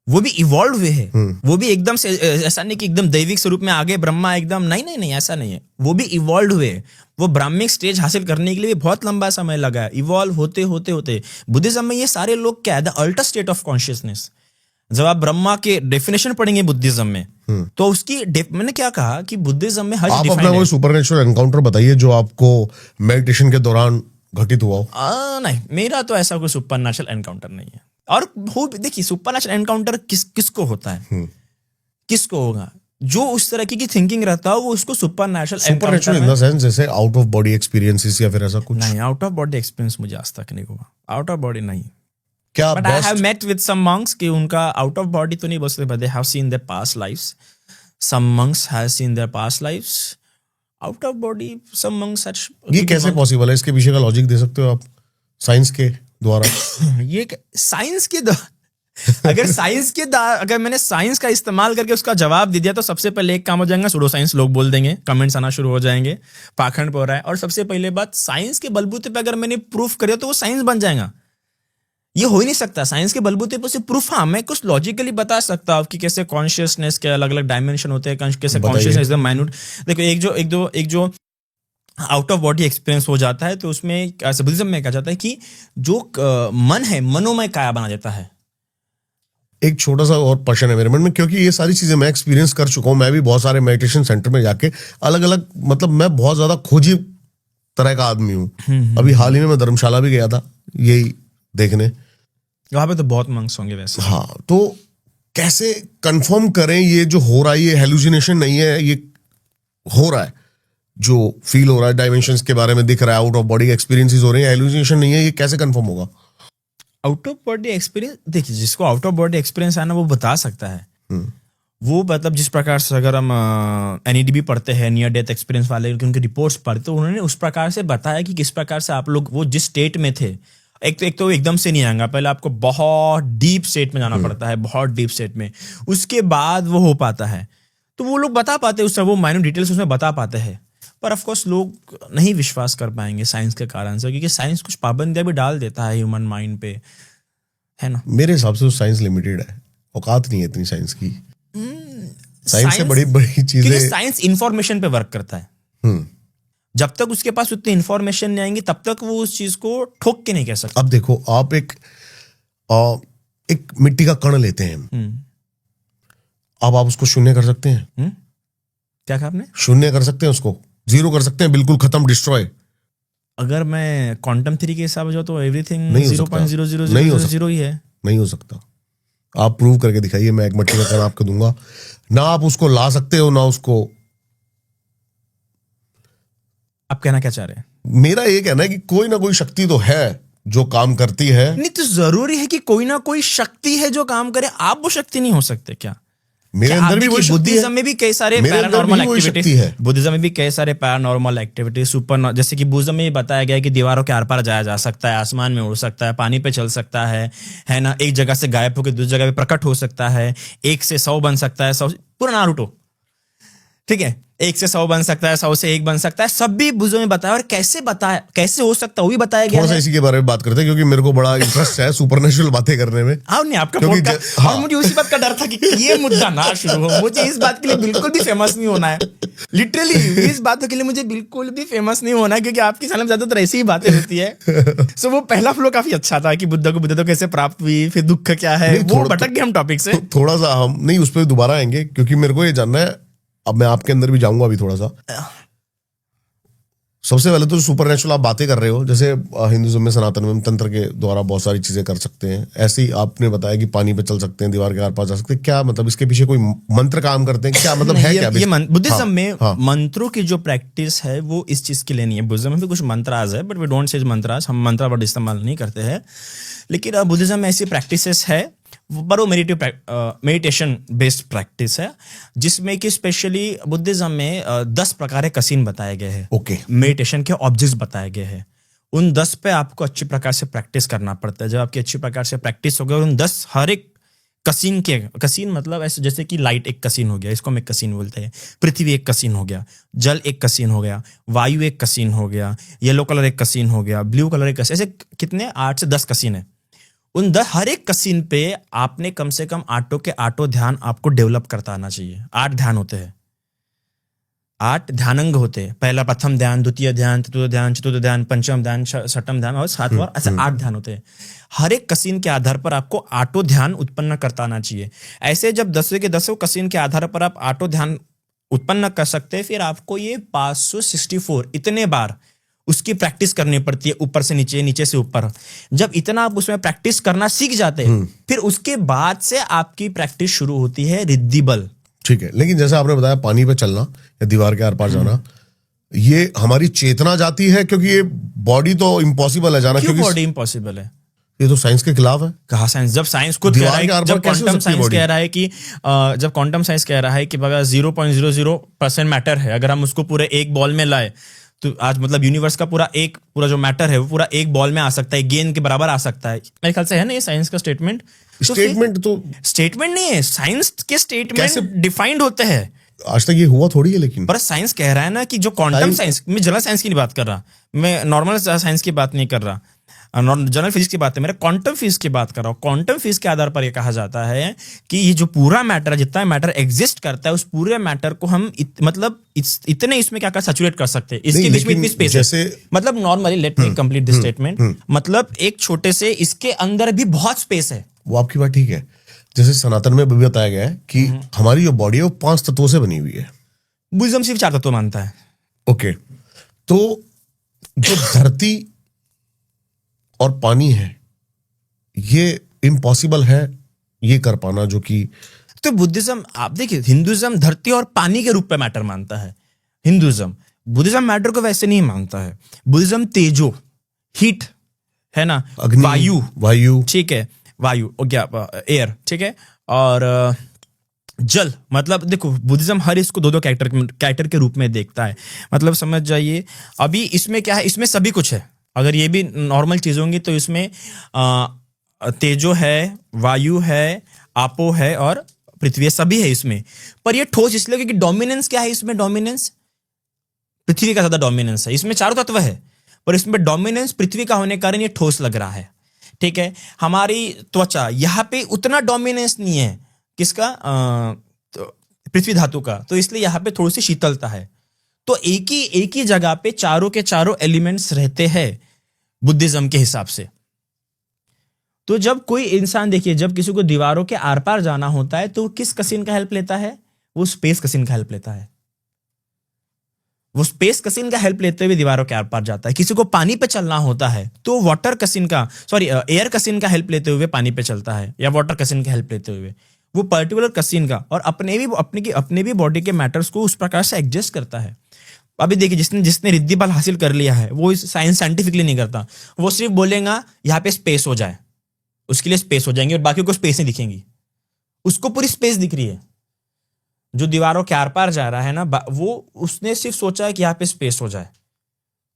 वो भी इवॉल्व हुए है। वो भी एकदम से, ऐसा नहीं कि एकदम दैविक स्वरूप में आगे ब्रह्मा एकदम, नहीं, ऐसा नहीं है। वो भी इवॉल्व हुए। वो ब्राह्मिक स्टेज हासिल करने के लिए भी बहुत लंबा समय लगा है, इवॉल्व होते होते होते। बुद्धिज्म में ये सारे लोग क्या है, the alter state of consciousness. जब आप ब्रह्मा के डेफिनेशन पढ़ेंगे बुद्धिज्म में, तो उसकी मैंने क्या कहा कि बुद्धिज्म में हर आप अपना कोई सुपरनेचुरल एनकाउंटर बताइए जो आपको मेडिटेशन के दौरान घटित हुआ हो। नहीं, मेरा तो ऐसा कोई सुपरनेचुरल एनकाउंटर नहीं है। और देखिए, सुपरनेचुरल एनकाउंटर किसको होता है, किसको होगा? जो उस तरह की थिंकिंग रहता है वो उसको सुपरनेचुरल इन द सेंस जैसे आउट ऑफ बॉडी एक्सपीरियंसेस या फिर ऐसा कुछ। नहीं, आउट ऑफ बॉडी एक्सपीरियंस मुझे आज तक नहीं हुआ, आउट ऑफ बॉडी नहीं। क्या but I have met with some monks कि उनका आउट ऑफ बॉडी तो नहीं बोल सकते, but they have seen their past lives. Some monks have seen their past lives out of body, some monks such. ये कैसे पॉसिबल है? इसके पीछे का लॉजिक दे सकते हो आप साइंस के द्वारा? ये साइंस के अगर मैंने साइंस का इस्तेमाल करके उसका जवाब दे दिया तो सबसे पहले एक काम हो जाएगा, सूडो साइंस लोग बोल देंगे, कमेंट्स आना शुरू हो जाएंगे, पाखंड हो रहा है। और सबसे पहले बात, साइंस के बलबूते पे अगर मैंने प्रूफ कर दिया तो वो साइंस बन जाएगा। ये हो ही नहीं सकता। साइंस के बलबूते पे प्रूफ, हाँ मैं कुछ लॉजिकली बता सकता हूँ कि कैसे कॉन्शियसनेस के अलग अलग डायमेंशन होते हैं, कैसे कॉन्शियसनेस एकदम माइन्यूट। देखो, एक जो आउट ऑफ बॉडी एक्सपीरियंस हो जाता है तो उसमें बुद्धिज्म में कहा जाता है कि जो मन है, मनोमय काया बना देता है। एक छोटा सा और प्रश्न है मेरे मन में, क्योंकि ये सारी चीजें मैं एक्सपीरियंस कर चुका हूँ। मैं भी बहुत सारे मेडिटेशन सेंटर में जाके अलग अलग, मतलब मैं बहुत ज्यादा खोजी तरह का आदमी हूँ। अभी हाल ही में मैं धर्मशाला भी गया था यही देखने, वहां पे तो बहुत मंक्स होंगे वैसे। हाँ, तो कैसे कंफर्म करें ये जो हो रहा है ये हेलुसिनेशन नहीं है, ये हो रहा है, जो फील हो रहा है, डायमेंशंस के बारे में दिख रहा है, आउट ऑफ बॉडी एक्सपीरियंसेस हो रहे हैं, हेलुसिनेशन नहीं है, ये कैसे कंफर्म होगा? आउट ऑफ बॉडी एक्सपीरियंस, देखिए जिसको आउट ऑफ बॉडी एक्सपीरियंस आना वो बता सकता है। वो मतलब जिस प्रकार से अगर हम NEDB पढ़ते हैं, नियर डेथ एक्सपीरियंस वाले, उनकी रिपोर्ट्स पढ़ते, तो उन्होंने उस प्रकार से बताया कि किस प्रकार से आप लोग वो जिस स्टेट में थे, एक तो एकदम से नहीं आएगा, पहले आपको बहुत डीप स्टेट में जाना पड़ता है, बहुत डीप स्टेट में, उसके बाद वो हो पाता है। तो वो लोग बता पाते हैं उससे, वो माइन्यूट डिटेल्स उसमें बता पाते हैं। पर ऑफ कोर्स लोग नहीं विश्वास कर पाएंगे साइंस के कारण से, क्योंकि साइंस कुछ पाबंदियां भी डाल देता है ह्यूमन माइंड पे, है ना। मेरे हिसाब से साइंस लिमिटेड है, औकात नहीं है इतनी साइंस की। साइंस से बड़ी बड़ी चीजें, साइंस इंफॉर्मेशन पे वर्क करता है। जब तक उसके पास उतनी इंफॉर्मेशन नहीं आएंगी तब तक वो उस चीज को ठोक के नहीं कह सकता। अब देखो, आप एक मिट्टी का कण लेते हैं, अब आप उसको शून्य कर सकते हैं? क्या कहा आपने? शून्य कर सकते हैं, उसको जीरो कर सकते हैं, बिल्कुल खत्म, डिस्ट्रॉय। अगर मैं क्वांटम थ्योरी के हिसाब से तो एवरीथिंग 0.0000 ही है। नहीं हो सकता। आप प्रूव करके दिखाइए, मैं एक मिट्टी का कण आपको दूंगा ना, आप उसको ला सकते हो ना उसको। आप कहना क्या चाह रहे हैं? मेरा ये कहना है कि कोई ना कोई शक्ति तो है जो काम करती है। नहीं तो जरूरी है कि कोई ना कोई शक्ति है जो काम करे, आप वो शक्ति नहीं हो सकते क्या? मेरे अंदर भी वो बुद्धिज्म में भी कई सारे पैरानॉर्मल एक्टिविटीज है। बुद्धिज्म में भी कई सारे पैरानॉर्मल एक्टिविटीज, सुपर, जैसे कि बुद्धिज्म में बताया गया है कि दीवारों के आर पार जाया जा सकता है, आसमान में उड़ सकता है, पानी पे चल सकता है ना, एक जगह से गायब होकर दूसरी जगह पे प्रकट हो सकता है, 1 से 100 बन सकता है, 100 पूरा नारुतो, ठीक है, 1 से 100 बन सकता है, 100 से 1 बन सकता है, सब भी बुद्धिज्म में बताया। और कैसे हो सकता है वो भी बताया गया है। थोड़ा सा इसी के बारे में बात करते हैं, क्योंकि मेरे को बड़ा इंटरेस्ट है सुपरनेचुरल बातें करने में। हाँ, नहीं आपका पॉडकास्ट, और मुझे उसी बात का डर था कि ये मुद्दा ना शुरू हो। मुझे इस बात के लिए बिल्कुल भी फेमस नहीं होना है, लिटरली इस बात के लिए मुझे बिल्कुल भी फेमस नहीं होना है, क्योंकि आपके चैनल में ज्यादातर ऐसी ही बातें होती है। सो वो पहला फ्लो काफी अच्छा था कि बुद्ध कैसे प्राप्त हुई, फिर दुख क्या है, वो भटक गए हम टॉपिक से। थोड़ा सा हम नहीं उस पर दोबारा आएंगे, क्योंकि मेरे को ये जानना है अब मैं आपके अंदर भी जाऊंगा अभी थोड़ा सा। सबसे पहले तो सुपर नेचुरल आप बातें कर रहे हो, जैसे हिंदुइज्म में सनातन में तंत्र के द्वारा बहुत सारी चीजें कर सकते हैं, ऐसे ही आपने बताया कि पानी पे चल सकते हैं, दीवार के आर पार जा सकते हैं, क्या मतलब इसके पीछे कोई मंत्र काम करते हैं क्या, मतलब है क्या? बुद्धिज्म में मंत्रों की जो प्रैक्टिस है वो इस चीज के लिए नहीं है। बुद्धिज्म में भी कुछ मंत्राज है, बट वी डोंट से मंत्राज, हम मंत्र वर्ड इस्तेमाल नहीं करते हैं। लेकिन बुद्धिज्म में ऐसी प्रैक्टिसेस है, पर वो मेडिटेशन बेस्ड प्रैक्टिस है, जिसमें कि स्पेशली बुद्धिज्म में 10 प्रकार के कसीन बताए गए हैं। ओके। मेडिटेशन के ऑब्जेक्ट्स बताए गए हैं। उन 10 पे आपको अच्छी प्रकार से प्रैक्टिस करना पड़ता है। जब आपकी अच्छी प्रकार से प्रैक्टिस हो गई, उन 10 हर एक कसीन मतलब ऐसे जैसे कि लाइट एक कसीन हो गया, इसको हम एक कसीन बोलते हैं। पृथ्वी एक कसीन हो गया, जल एक कसीन हो गया, वायु एक कसीन हो गया, येलो कलर एक कसीन हो गया, ब्लू कलर एक कसीन, ऐसे कितने 8 से 10 कसीन है। उन हर एक कसीन पे आपने कम से कम 8 ध्यान आपको डेवलप करता आना चाहिए। 8 ध्यान होते हैं, 8 ध्यानंग होते हैं। पहला प्रथम ध्यान, द्वितीय ध्यान, तृतीय ध्यान, चतुर्थ ध्यान, पंचम ध्यान, छठम ध्यान और सातवां, ऐसे 8 ध्यान होते हैं। हर एक कसीन के आधार पर आपको 8 ध्यान उत्पन्न करता आना चाहिए। ऐसे जब 10वें के 10वें कसीन के आधार पर आप 8 ध्यान उत्पन्न कर सकते हैं, फिर आपको ये 564 इतने बार उसकी प्रैक्टिस करनी पड़ती है, ऊपर से नीचे, नीचे से ऊपर। जब इतना आप उसमें प्रैक्टिस करना सीख जाते हैं, फिर उसके बाद से आपकी प्रैक्टिस शुरू होती है रिद्धि बल। ठीक है, लेकिन जैसे आपने बताया पानी पे चलना या दीवार के आर पार जाना, ये हमारी चेतना जाती है, क्योंकि ये बॉडी तो इम्पॉसिबल है जाना। क्यों बॉडी इम्पॉसिबल है? ये तो साइंस के खिलाफ है। कहा साइंस? जब साइंस खुद कह रहा है, जब क्वांटम साइंस कह रहा है कि जब क्वांटम साइंस कह रहा है कि 0.00% मैटर है, अगर हम उसको पूरे एक बॉल में लाए तो आज मतलब यूनिवर्स का पूरा जो मैटर है वो पूरा एक बॉल में आ सकता है, गेंद के बराबर आ सकता है। मेरे ख्याल से है ना ये साइंस का स्टेटमेंट? तो स्टेटमेंट नहीं है, साइंस के स्टेटमेंट डिफाइंड होते हैं। आज तक ये हुआ थोड़ी है, लेकिन पर साइंस कह रहा है ना कि जो क्वांटम साइंस, मैं जनरल साइंस की नहीं बात कर रहा, मैं नॉर्मल साइंस की बात नहीं कर रहा, जनरल फिजिक्स की बात है, मेरा क्वांटम फिजिक्स की बात कर रहा हूँ। क्वांटम फिजिक्स के आधार पर यह कहा जाता है कि ये जो पूरा मैटर है, जितना मैटर एग्जिस्ट करता है, उस पूरे मैटर को हम इतने इसमें क्या सैचुरेट कर सकते हैं, इसके बीच में इतनी स्पेस है। मतलब normally, let me complete this statement, मतलब एक छोटे से इसके अंदर भी बहुत स्पेस है। वो आपकी बात ठीक है। जैसे सनातन में भी बताया गया है कि हमारी जो बॉडी है वो 5 तत्वों से बनी हुई है। बुद्धिज्म सिर्फ 4 तत्व मानता है। ओके, तो जो धरती और पानी है, ये इम्पॉसिबल है ये कर पाना, जो कि तो बुद्धिज्म, आप देखिए, हिंदुइज्म धरती और पानी के रूप में मैटर मानता है हिंदुइज्म। बुद्धिज्म मैटर को वैसे नहीं मानता है। बुद्धिज्म तेजो, हीट है ना, वायु, ठीक है, वायु एयर, ठीक है, और जल। मतलब देखो, बुद्धिज्म हर इसको 2-2 कैरेक्टर के रूप में देखता है। मतलब समझ जाइए, अभी इसमें क्या है, इसमें सभी कुछ है। अगर ये भी नॉर्मल चीज होंगी तो इसमें तेजो है, वायु है, आपो है और पृथ्वी, सभी है इसमें। पर ये ठोस इसलिए क्योंकि डोमिनेंस क्या है इसमें, डोमिनेंस पृथ्वी का ज्यादा डोमिनेंस है। इसमें 4 तत्व है, पर इसमें डोमिनेंस पृथ्वी का होने के कारण ये ठोस लग रहा है। ठीक है, हमारी त्वचा, यहाँ पे उतना डोमिनेंस नहीं है, किसका, तो पृथ्वी धातु का, तो इसलिए यहाँ पे थोड़ी सी शीतलता है। तो एक ही जगह पे चारों के चारों एलिमेंट्स रहते हैं बुद्धिज्म के हिसाब से। तो जब कोई इंसान, देखिए, जब किसी को दीवारों के आर पार जाना होता है तो किस कसीन का हेल्प लेता है? वो स्पेस कसीन का हेल्प लेता है। वो स्पेस कसीन का हेल्प लेते हुए दीवारों के आर पार जाता है। किसी को पानी पे चलना होता है तो वाटर कसीन का, एयर कसीन का हेल्प लेते हुए पानी पे चलता है, या वाटर कसीन का हेल्प लेते हुए वो पर्टिकुलर कसीन का, और अपने भी बॉडी के मैटर्स को उस प्रकार से एडजस्ट करता है। अभी देखिए, जिसने रिद्धि बल हासिल कर लिया है वो साइंस साइंटिफिकली नहीं करता। वो सिर्फ बोलेगा यहाँ पे स्पेस हो जाए, उसके लिए स्पेस हो जाएंगे, और बाकी को स्पेस नहीं दिखेंगी। उसको पूरी स्पेस दिख रही है। जो दीवारों के आर पार जा रहा है ना, वो उसने सिर्फ सोचा है कि यहाँ पे स्पेस हो जाए,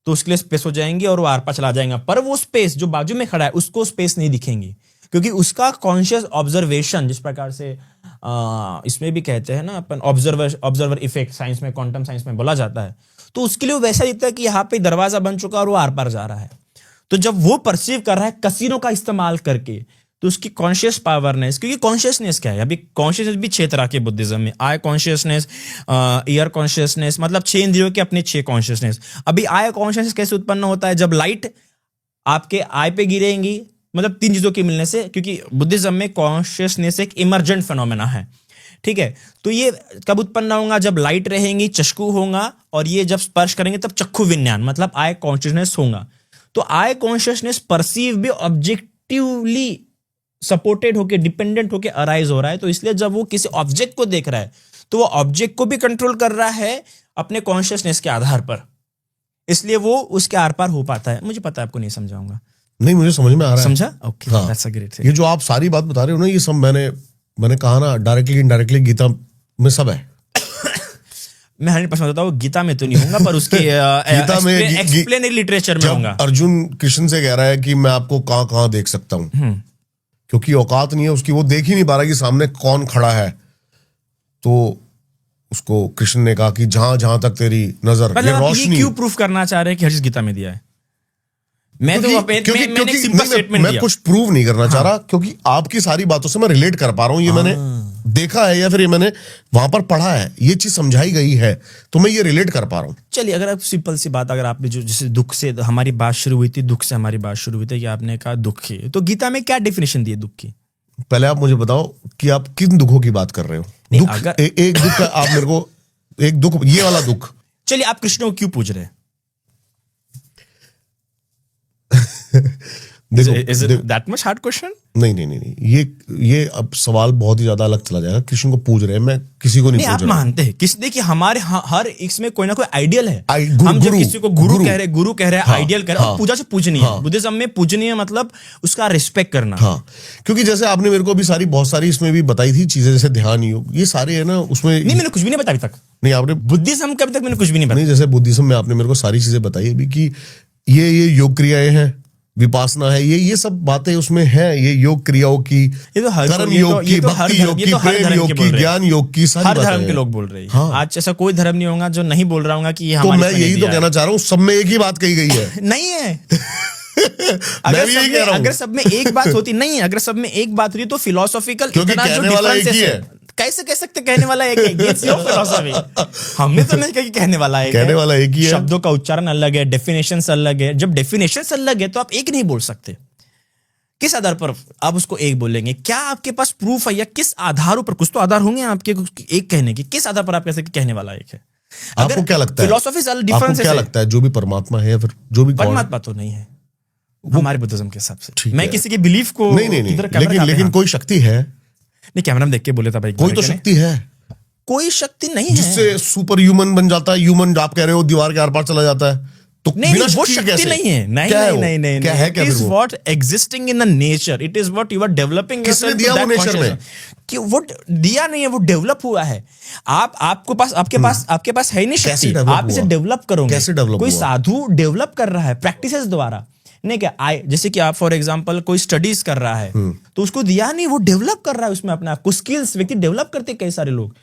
तो उसके लिए स्पेस हो जाएंगी और वो आर पार चला जाएगा। पर वो स्पेस जो बाजू में खड़ा है उसको स्पेस नहीं दिखेंगी, क्योंकि उसका कॉन्शियस ऑब्जर्वेशन, जिस प्रकार से इसमें भी कहते हैं ना अपन, ऑब्जर्वर इफेक्ट साइंस में, क्वांटम साइंस में बोला जाता है, तो उसके लिए वो वैसा दिखता है कि यहाँ पे दरवाजा बन चुका और वो आर पार जा रहा है। तो जब वो परसीव कर रहा है कसीनों का इस्तेमाल करके, तो उसकी कॉन्शियस पावरनेस, क्योंकि कॉन्शियसनेस क्या है, अभी कॉन्शियसनेस भी 6 तरह के बुद्धिज्म में, आई कॉन्शियसनेस, ईयर कॉन्शियसनेस, मतलब 6 इंद्रियों के अपने 6 कॉन्शियसनेस। अभी आई कॉन्शियसनेस कैसे उत्पन्न होता है? जब लाइट आपके आई पे गिरेंगी, मतलब 3 चीजों के मिलने से, क्योंकि बुद्धिज्म में कॉन्शियसनेस एक इमर्जेंट फिनोमेना है। ठीक है, तो ये कब उत्पन्न होगा? जब लाइट रहेंगी, चक्षु होगा, और ये जब स्पर्श करेंगे तब चक्षु विज्ञान मतलब आई कॉन्शियसनेस होगा। तो आई कॉन्शियसनेस परसीव भी ऑब्जेक्टिवली सपोर्टेड होके, डिपेंडेंट होके अराइज हो रहा है। तो इसलिए जब वो किसी ऑब्जेक्ट को देख रहा है तो वो ऑब्जेक्ट को भी कंट्रोल कर रहा है अपने कॉन्शियसनेस के आधार पर, इसलिए वो उसके आर पार हो पाता है। मुझे पता है आपको नहीं समझाऊंगा। नहीं, मुझे समझ में आ रहा है। समझा? ओके, हाँ। That's a great thing. ये जो आप सारी बात बता रहे हो ना, ये सब मैंने कहा ना, डायरेक्टली इनडायरेक्टली गीता में सब है। मैं 100% बताता हूँ, गीता में तो नहीं होगा, पर उसके गीता में एक्सप्लेनरी लिटरेचर में होगा। अर्जुन कृष्ण से कह रहा है कि मैं आपको कहां कहां देख सकता हूं, क्योंकि औकात नहीं है उसकी, वो देख ही नहीं पा रहा कि सामने कौन खड़ा है। तो उसको कृष्ण ने कहा कि जहां जहां तक तेरी नजर, ये रोशनी। क्यों प्रूफ करना चाह रहे हैं कि हर चीज गीता में दिया है? मैं मैंने एक सिंपल स्टेटमेंट मैं कुछ प्रूव नहीं करना चाह रहा, क्योंकि आपकी सारी बातों से मैं रिलेट कर पा रहा हूं। ये मैंने देखा है या फिर ये मैंने वहां पर पढ़ा है, ये चीज समझाई गई है, तो मैं ये रिलेट कर पा रहा हूं। चलिए, अगर आप सिंपल सी बात, अगर आपने जो जैसे दुख से हमारी बात शुरू हुई थी, दुख से हमारी बात शुरू हुई थी कि आपने कहा दुख की, तो गीता में क्या डेफिनेशन दी है दुख की? पहले आप मुझे बताओ कि आप किन दुखों की बात कर रहे हो। दुख, एक दुख का आप मेरे को, एक दुख, ये वाला दुख। चलिए, आप कृष्ण को क्यों पूज रहे हैं? देखो, Is it that much hard question? नहीं, ये अब सवाल बहुत ही ज्यादा अलग चला जाएगा। कृष्ण को पूज रहे हैं, मैं किसी को नहीं पूज आप रहा। मानते हैं किस, देखिए हमारे हर इसमें कोई ना कोई आइडियल है। हम जब किसी को गुरु कह रहे हैं, आइडियल कह रहे हैं, और पूजा से पूजनीय है। बुद्धिज्म में पूजनीय मतलब उसका रिस्पेक्ट करना। हाँ, क्योंकि जैसे आपने मेरे को अभी बहुत सारी इसमें भी बताई थी चीजें, जैसे ध्यान योग, ये सारे है ना उसमें। नहीं, मैंने कुछ भी नहीं बताया अभी तक। नहीं, आपने बुद्धिज्म का अभी तक मैंने कुछ भी नहीं बताया। नहीं, जैसे बुद्धिज्म में आपने मेरे को सारी चीजें बताई अभी कि ये योग क्रियाएं हैं, विपासना है, ये सब बातें उसमें है। ये योग क्रियाओं की, ये तो कर्म योग की, भक्ति योग की, प्रेम योग की, ज्ञान योग की, सारी हर बातें धर्म के हैं। लोग बोल रहे हैं। हाँ। आज ऐसा कोई धर्म नहीं होगा जो नहीं बोल रहा होगा कि ये तो हमारे मैं यही तो कहना चाह रहा हूँ, सब में एक ही बात कही गई है। नहीं है। अगर सब में एक बात होती, नहीं है, अगर सब में एक बात होती तो फिलोसॉफिकल, क्योंकि कहने वाला एक ही है। कैसे कह सकते कहने वाला एक है? It's your philosophy। हमने तो नहीं कहा कि कहने वाला एक है। कहने वाला एक ही है। शब्दों का उच्चारण अलग है, डेफिनेशंस अलग है। जब डेफिनेशंस अलग है तो आप एक नहीं बोल सकते। किस आधार पर आप उसको एक बोलेंगे? क्या आपके पास प्रूफ है, या किस आधार पर? कुछ तो आधार होंगे आपके एक कहने के। किस आधार पर आप कह सकते कहने वाला एक है? आपको क्या लगता है? फिलोसॉफिकल डिफरेंस क्या लगता है, जो भी परमात्मा है या फिर जो भी परमात्मा तो नहीं है हमारे बुद्धिज्म के हिसाब से। मैं किसी के बिलीफ को नहीं, लेकिन कोई शक्ति है। नहीं, कैमरा में देख के बोले था भाई, कोई तो शक्ति है, कोई शक्ति नहीं है जिससे सुपर ह्यूमन बन जाता है। ह्यूमन आप कह रहे हो दीवार के आर पार चला जाता है, तो नहीं, वो शक्ति नहीं है। नहीं, क्या है? क्या it is what existing in the nature. It is what you are developing. किसने दिया वो नेचर में? कि वो दिया नहीं है, वो डेवलप हुआ है। आपके पास है ही नहीं शक्ति, आप इसे डेवलप करोगे। कैसे डेवलप? कोई साधु डेवलप कर रहा है प्रैक्टिसेस द्वारा। नहीं क्या जैसे कि आप फॉर एग्जांपल कोई स्टडीज कर रहा है, तो उसको दिया नहीं, वो डेवलप कर रहा है उसमें अपने आप को। स्किल्स व्यक्ति डेवलप करते कई सारे लोग।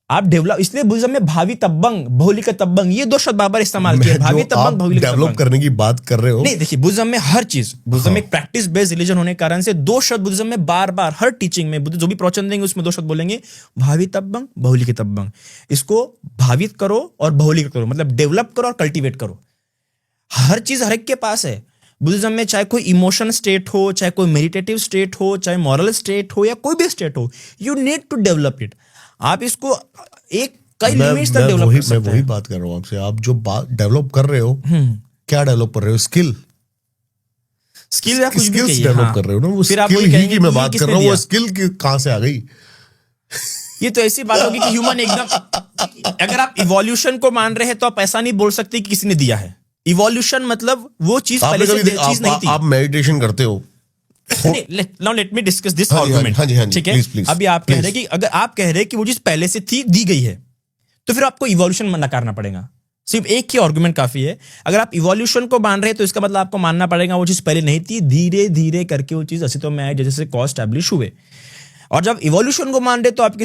आप डेवलप, इसलिए बुद्धिज्म में भावी तब्बंग, बहुलिक तब्बंग, ये दो शब्द बार इस्तेमाल किए। भावी तब्बंग, बहुलिक तब्बंग। डेवलप करने की बात कर रहे हो? नहीं, देखिए बुद्धिज्म में हर चीज, बुद्धिज्म एक प्रैक्टिस बेस्ड रिलीजन होने के कारण से दो शब्द बुद्धिज्म में बार बार हर टीचिंग में बुद्ध जो भी प्रवचन देंगे उसमें दो शब्द बोलेंगे, भावी तब्बंग, बहुलिक तब्बंग। इसको भावित करो और बहुलिक करो, मतलब डेवलप करो और कल्टीवेट करो। हर चीज हर एक के पास है बुद्धिज्म में। चाहे कोई इमोशन स्टेट हो, चाहे कोई मेडिटेटिव स्टेट हो, चाहे मॉरल स्टेट हो, या कोई भी स्टेट हो, you need to develop it. आप इसको एक कई लिमिट्स तक डेवलप कर सकते हैं। मैं वही बात कर रहा हूं आपसे। आप जो बात डेवलप कर रहे हो, क्या डेवलप कर रहे हो? स्किल या कुछ भी डेवलप कर रहे हो ना, वो स्किल ही की मैं बात कर रहा हूँ। वो स्किल कहां से आ गई? ये तो ऐसी बात होगी कि ह्यूमन एकदम, अगर आप इवोल्यूशन को मान रहे हैं तो आप ऐसा नहीं बोल सकते कि किसी ने दिया है। इवोल्यूशन मतलब वो चीज पहले से चीज नहीं थी। आप मेडिटेशन करते हो। Now let me discuss this argument। ठीक है, अभी आप कह रहे हैं कि अगर आप कह रहे हैं कि वो चीज पहले से थी, दी गई है, तो फिर आपको इवोल्यूशन नकारना पड़ेगा। सिर्फ एक ही आर्गुमेंट काफी है। अगर आप इवोल्यूशन को मान रहे हैं तो इसका मतलब आपको मानना पड़ेगा वो चीज पहले नहीं थी, धीरे धीरे करके वो चीज अस्तित्व में आई, जैसे कॉज एस्टैब्लिश हुए। और जब इवोल्यूशन को मान रहे तो आप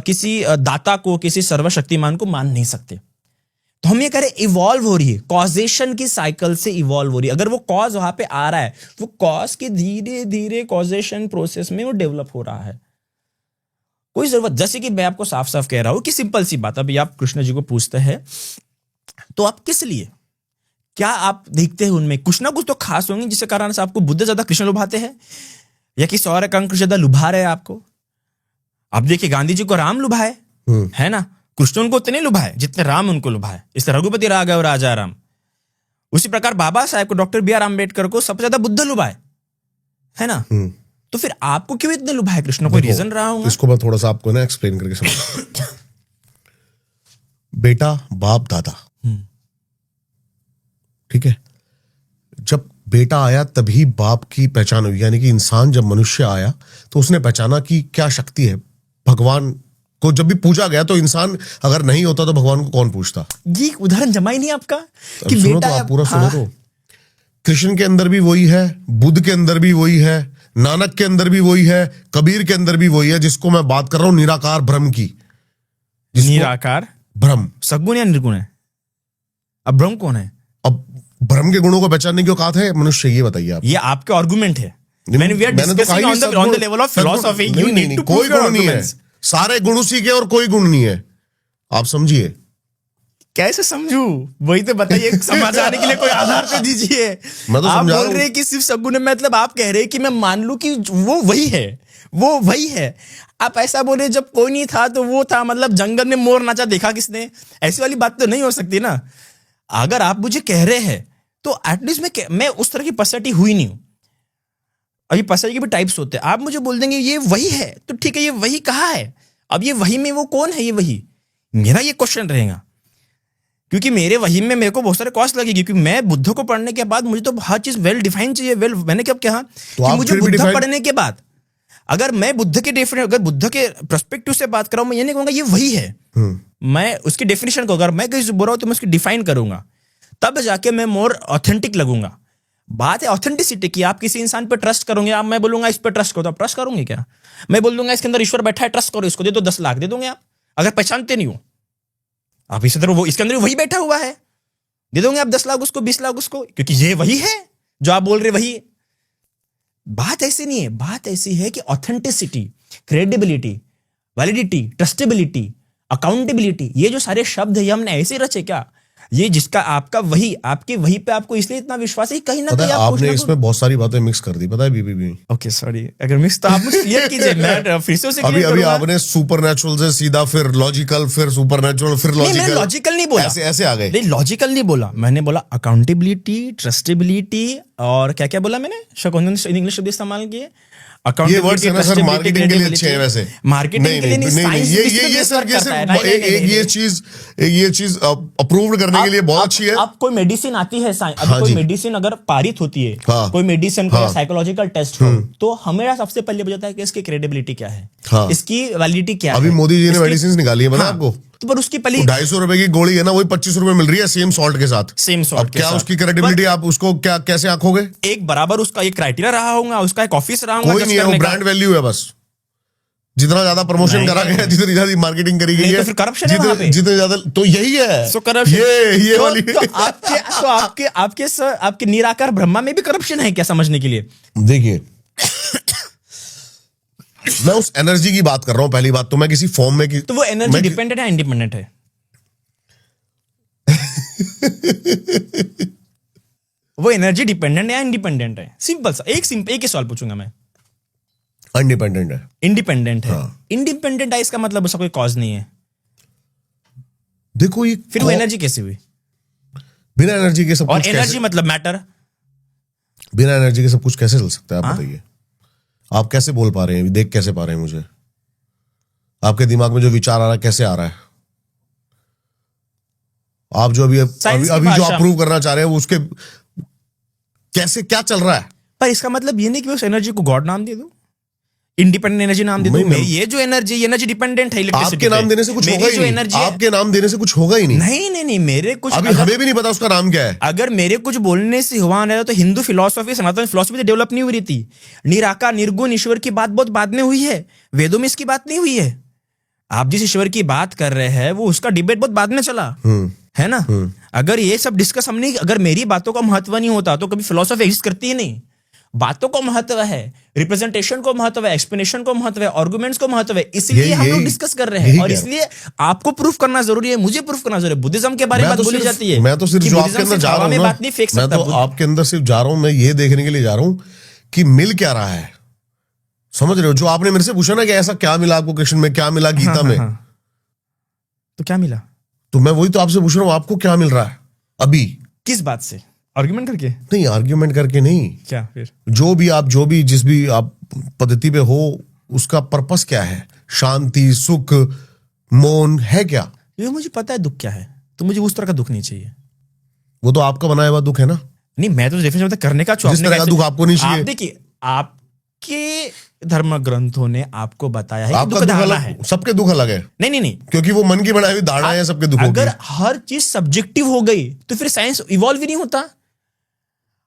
किसी दाता को, किसी सर्वशक्तिमान को मान नहीं सकते। तो हम ये कह रहे इवॉल्व हो रही है, कॉजेशन की साइकिल से इवॉल्व हो रही है। अगर वो कॉज वहां पे आ रहा है, वो कॉज के धीरे धीरे कॉजेशन प्रोसेस में वो डेवलप हो रहा है। कोई जरूरत, जैसे कि मैं आपको साफ साफ कह रहा हूं कि सिंपल सी बात, अभी आप कृष्ण जी को पूछते हैं तो आप किस लिए, क्या आप देखते हैं उनमें कुछ ना कुछ तो खास होंगे जिसके कारण से आपको बुद्ध ज्यादा कृष्ण लुभाते हैं, या किसी और का कृष्ण ज्यादा लुभा रहे हैं आपको? अब देखिए गांधी जी को राम लुभाए, है ना, कृष्ण उनको उतने लुभाए जितने राम उनको लुभाए, इससे रघुपति राघव राजा राम। उसी प्रकार बाबा साहेब को, डॉक्टर बी आर अम्बेडकर को सबसे ज्यादा बुद्ध लुभाए, है ना। तो फिर आपको क्यों इतने लुभाए कृष्ण? कोई रीजन रहा होगा? इसको मैं थोड़ा सा आपको ना एक्सप्लेन करके समझ। बेटा, बाप, दादा, ठीक है। जब बेटा आया तभी बाप की पहचान हुई, यानी कि इंसान जब मनुष्य आया तो उसने पहचाना कि क्या शक्ति है। भगवान को जब भी पूजा गया तो इंसान अगर नहीं होता तो भगवान को कौन पूछता? ये उदाहरण जमा ही नहीं आपका कि सुनो बेटा तो, आप पूरा सुनो तो। कृष्ण के अंदर भी वही है, बुद्ध के अंदर भी वही है, नानक के अंदर भी वही है, कबीर के अंदर भी वही है, जिसको मैं बात कर रहा हूं निराकार ब्रह्म की। निराकार ब्रह्म सगुण या निर्गुण है? अब ब्रह्म कौन है? अब ब्रह्म के गुणों को पहचानने की औकात है मनुष्य? ये बताइए आप। ये आपके आर्गुमेंट है। मैंने we are discussing on the level of philosophy, you need to कोई गुण नहीं है, सारे गुण उसी के और कोई गुण नहीं है। आप समझिए। कैसे समझू? वही तो बताइए, समझ आने के लिए कोई आधार तो दीजिए। मैं तो आप समझा बोल रहे हैं कि सिर्फ सगुण, मतलब आप कह रहे हैं कि मैं मान लूं कि वो वही है, वो वही है। आप ऐसा बोले जब कोई नहीं था तो वो था, मतलब जंगल में मोर नाचा देखा किसने? ऐसी वाली बात तो नहीं हो सकती ना। अगर आप मुझे कह रहे हैं तो एटलीस्ट मैं उस तरह की पर्सनैलिटी हुई नहीं हूं। अभी पर्सनैलिटी के भी टाइप्स होते हैं। आप मुझे बोल देंगे ये वही है तो ठीक है, ये वही कहाँ है? अब ये वही में वो कौन है? ये वही, मेरा ये क्वेश्चन रहेगा, क्योंकि मेरे वही में मेरे को बहुत सारे कॉस्ट लगेगी, क्योंकि मैं बुद्ध को पढ़ने के बाद मुझे तो हर चीज वेल डिफाइन चाहिए। मैंने कब कहा कि मुझे बुद्ध पढ़ने के बाद अगर मैं बुद्ध के अगर बुद्ध के पर्सपेक्टिव से बात कर रहा हूं, मैं ये नहीं कहूंगा ये वही है। मैं उसकी डेफिनेशन को, अगर मैं कहीं से बोल रहा हूं तो मैं उसकी डिफाइन करूंगा, तब जाके मैं मोर ऑथेंटिक लगूंगा। बात है ऑथेंटिसिटी की। आप किसी इंसान पे ट्रस्ट करोगे, आप, मैं बोलूंगा इस पे ट्रस्ट करो, तो आप ट्रस्ट करोगे क्या? मैं बोल दूंगा इसके अंदर ईश्वर बैठा है, ट्रस्ट करो, इसको दे दो 10 लाख, दे दोगे आप? अगर पहचानते नहीं हो आप, इसी तरह वो इसके अंदर वही बैठा हुआ है, दे दोगे आप 10 लाख उसको, 20 लाख उसको, क्योंकि ये वही है जो आप बोल रहे वही है। बात ऐसी नहीं है। बात ऐसी है कि ऑथेंटिसिटी, क्रेडिबिलिटी, वैलिडिटी, ट्रस्टेबिलिटी, अकाउंटेबिलिटी, ये जो सारे शब्द है ये हमने ऐसे रचे क्या? ये जिसका आपका वही, आपके वही पे आपको इसलिए इतना विश्वास है कहीं ना कहीं आपने इसमें बहुत सारी बातें मिक्स कर दी, पता है बीबी? ओके सॉरी, अगर मिक्स तो आप मुझे क्लियर कीजिए, मैं फिर से अभी आपने सुपरनैचुरल से सीधा फिर लॉजिकल, फिर सुपरनैचुरल, फिर लॉजिकल। मैं लॉजिकल नहीं बोला, ऐसे आ गए। नहीं लॉजिकल नहीं बोला, मैंने बोला अकाउंटेबिलिटी, ट्रस्टेबिलिटी, और क्या क्या बोला मैंने, इंग्लिश शब्द इस्तेमाल किए। ये वर्ड्स है ना सर, मार्केटिंग के लिए अच्छे हैं वैसे। मार्केटिंग के लिए नहीं, ये सर ये चीज अप्रूव्ड करने के लिए बहुत अच्छी है। अब कोई मेडिसिन आती है, अगर कोई मेडिसिन अगर पारित होती है, कोई मेडिसिन का साइकोलॉजिकल टेस्ट हो, तो हमें सबसे पहले बताता है कि इसकी क्रेडिबिलिटी क्या है, इसकी वैलिडिटी क्या है। अभी मोदी जी ने मेडिसिन निकाली है, पता आपको? तो पर उसकी पहले 250 रुपए की गोली है ना, वही 25 रुपए मिल रही है सेम सॉल्ट के साथ। सेम सॉल्ट के क्या साथ। उसकी क्रेडिबिलिटी आप उसको क्या कैसे आंकोगे? एक बराबर उसका एक क्राइटेरिया रहा होगा, उसका एक ऑफिस रहा होगा। कोई नहीं है, वो ब्रांड वैल्यू है बस। जितना ज्यादा प्रमोशन करा गया, जितनी ज्यादा मार्केटिंग करी गई है, तो फिर करप्शन है वहां पे। जितने ज्यादा, तो यही है। सो करप्शन, ये वाली। आपके निराकार ब्रह्मा में भी करप्शन है क्या, समझने के लिए? देखिए, मैं उस एनर्जी की बात कर रहा हूं। पहली बात तो मैं किसी फॉर्म में तो वो एनर्जी डिपेंडेंट है, इंडिपेंडेंट है? वो एनर्जी डिपेंडेंट है या इंडिपेंडेंट है? सिंपल सा एक ही सवाल पूछूंगा मैं। इंडिपेंडेंट है। इंडिपेंडेंट है। इंडिपेंडेंट है इसका मतलब उसका कोई कॉज नहीं है। देखो ये फिर वो एनर्जी कैसे हुई? बिना एनर्जी के सब और कुछ एनर्जी मतलब मैटर, बिना एनर्जी के सब कुछ कैसे चल सकता है? आप बताइए, आप कैसे बोल पा रहे हैं, देख कैसे पा रहे हैं मुझे? आपके दिमाग में जो विचार आ रहा है कैसे आ रहा है? आप जो अभी जो आप प्रूव करना चाह रहे हैं वो उसके कैसे क्या चल रहा है? पर इसका मतलब ये नहीं कि उस एनर्जी को गॉड नाम दे दो, इंडिपेंडेंट एनर्जी नाम दे दो। ये जो एनर्जी डिपेंडेंट है इलेक्ट्रिसिटी पे। आपके नाम देने से कुछ होगा ही नहीं। आपके नाम देने से कुछ होगा ही नहीं। नहीं, मेरे कुछ अभी हमें भी नहीं पता उसका नाम क्या है। अगर मेरे कुछ बोलने से हुआ नहीं तो हिंदू फिलॉसफी, सनातन फिलॉसफी डेवलप नहीं हुई थी। निराकार निर्गुण ईश्वर की बात बहुत बाद में हुई है, वेदों में इसकी बात नहीं हुई है। आप जिस ईश्वर की बात कर रहे हैं वो उसका डिबेट बहुत बाद में चला है ना। अगर ये सब डिस्कस हमने, अगर मेरी बातों का महत्व नहीं होता तो कभी फिलॉसफी एग्जिस्ट करती ही नहीं। बातों को महत्व है, रिप्रेजेंटेशन को महत्व है, एक्सप्लेनेशन को महत्व है, आर्गुमेंट्स को महत्व है, इसलिए हम लोग डिस्कस कर रहे हैं। और इसलिए आपको प्रूफ करना जरूरी है, मुझे प्रूफ करना जरूरी है। बुद्धिज्म के बारे में बात बोली जाती है, मैं तो सिर्फ जो आपके अंदर जा रहा हूं, बात नहीं फेंक सकता। मैं तो आपके अंदर सिर्फ जा रहा हूं, मैं ये देखने के लिए जा रहा हूं कि मिल क्या रहा है। समझ रहे हो? जो आपने मेरे से पूछा ना कि ऐसा क्या मिला आपको कृष्ण में, क्या मिला गीता में, तो क्या मिला? तो मैं वही तो आपसे पूछ रहा हूँ, आपको क्या मिल रहा है अभी? किस बात से? आर्ग्यूमेंट करके? नहीं, आर्ग्यूमेंट करके नहीं। क्या फिर? जो भी जिस भी आप पद्धति पे हो, उसका पर्पस क्या है? शांति, सुख, मौन है क्या? ये मुझे पता है दुख क्या है, तो मुझे उस तरह का दुख नहीं चाहिए। वो तो आपका बनाया हुआ दुख है ना। नहीं, मैं तो डेफिनेशन करने का जिस तरह का दुख आपको नहीं चाहिए। आप देखिए, आपके धर्म ग्रंथों ने आपको बताया है कि आपका दुख दुख धारणा अलग है। सबके दुख अलग है। नहीं, क्योंकि वो मन की बनाई हुई धारणा है सबके दुखों की। अगर हर चीज सब्जेक्टिव हो गई तो फिर साइंस इवॉल्व ही नहीं होता,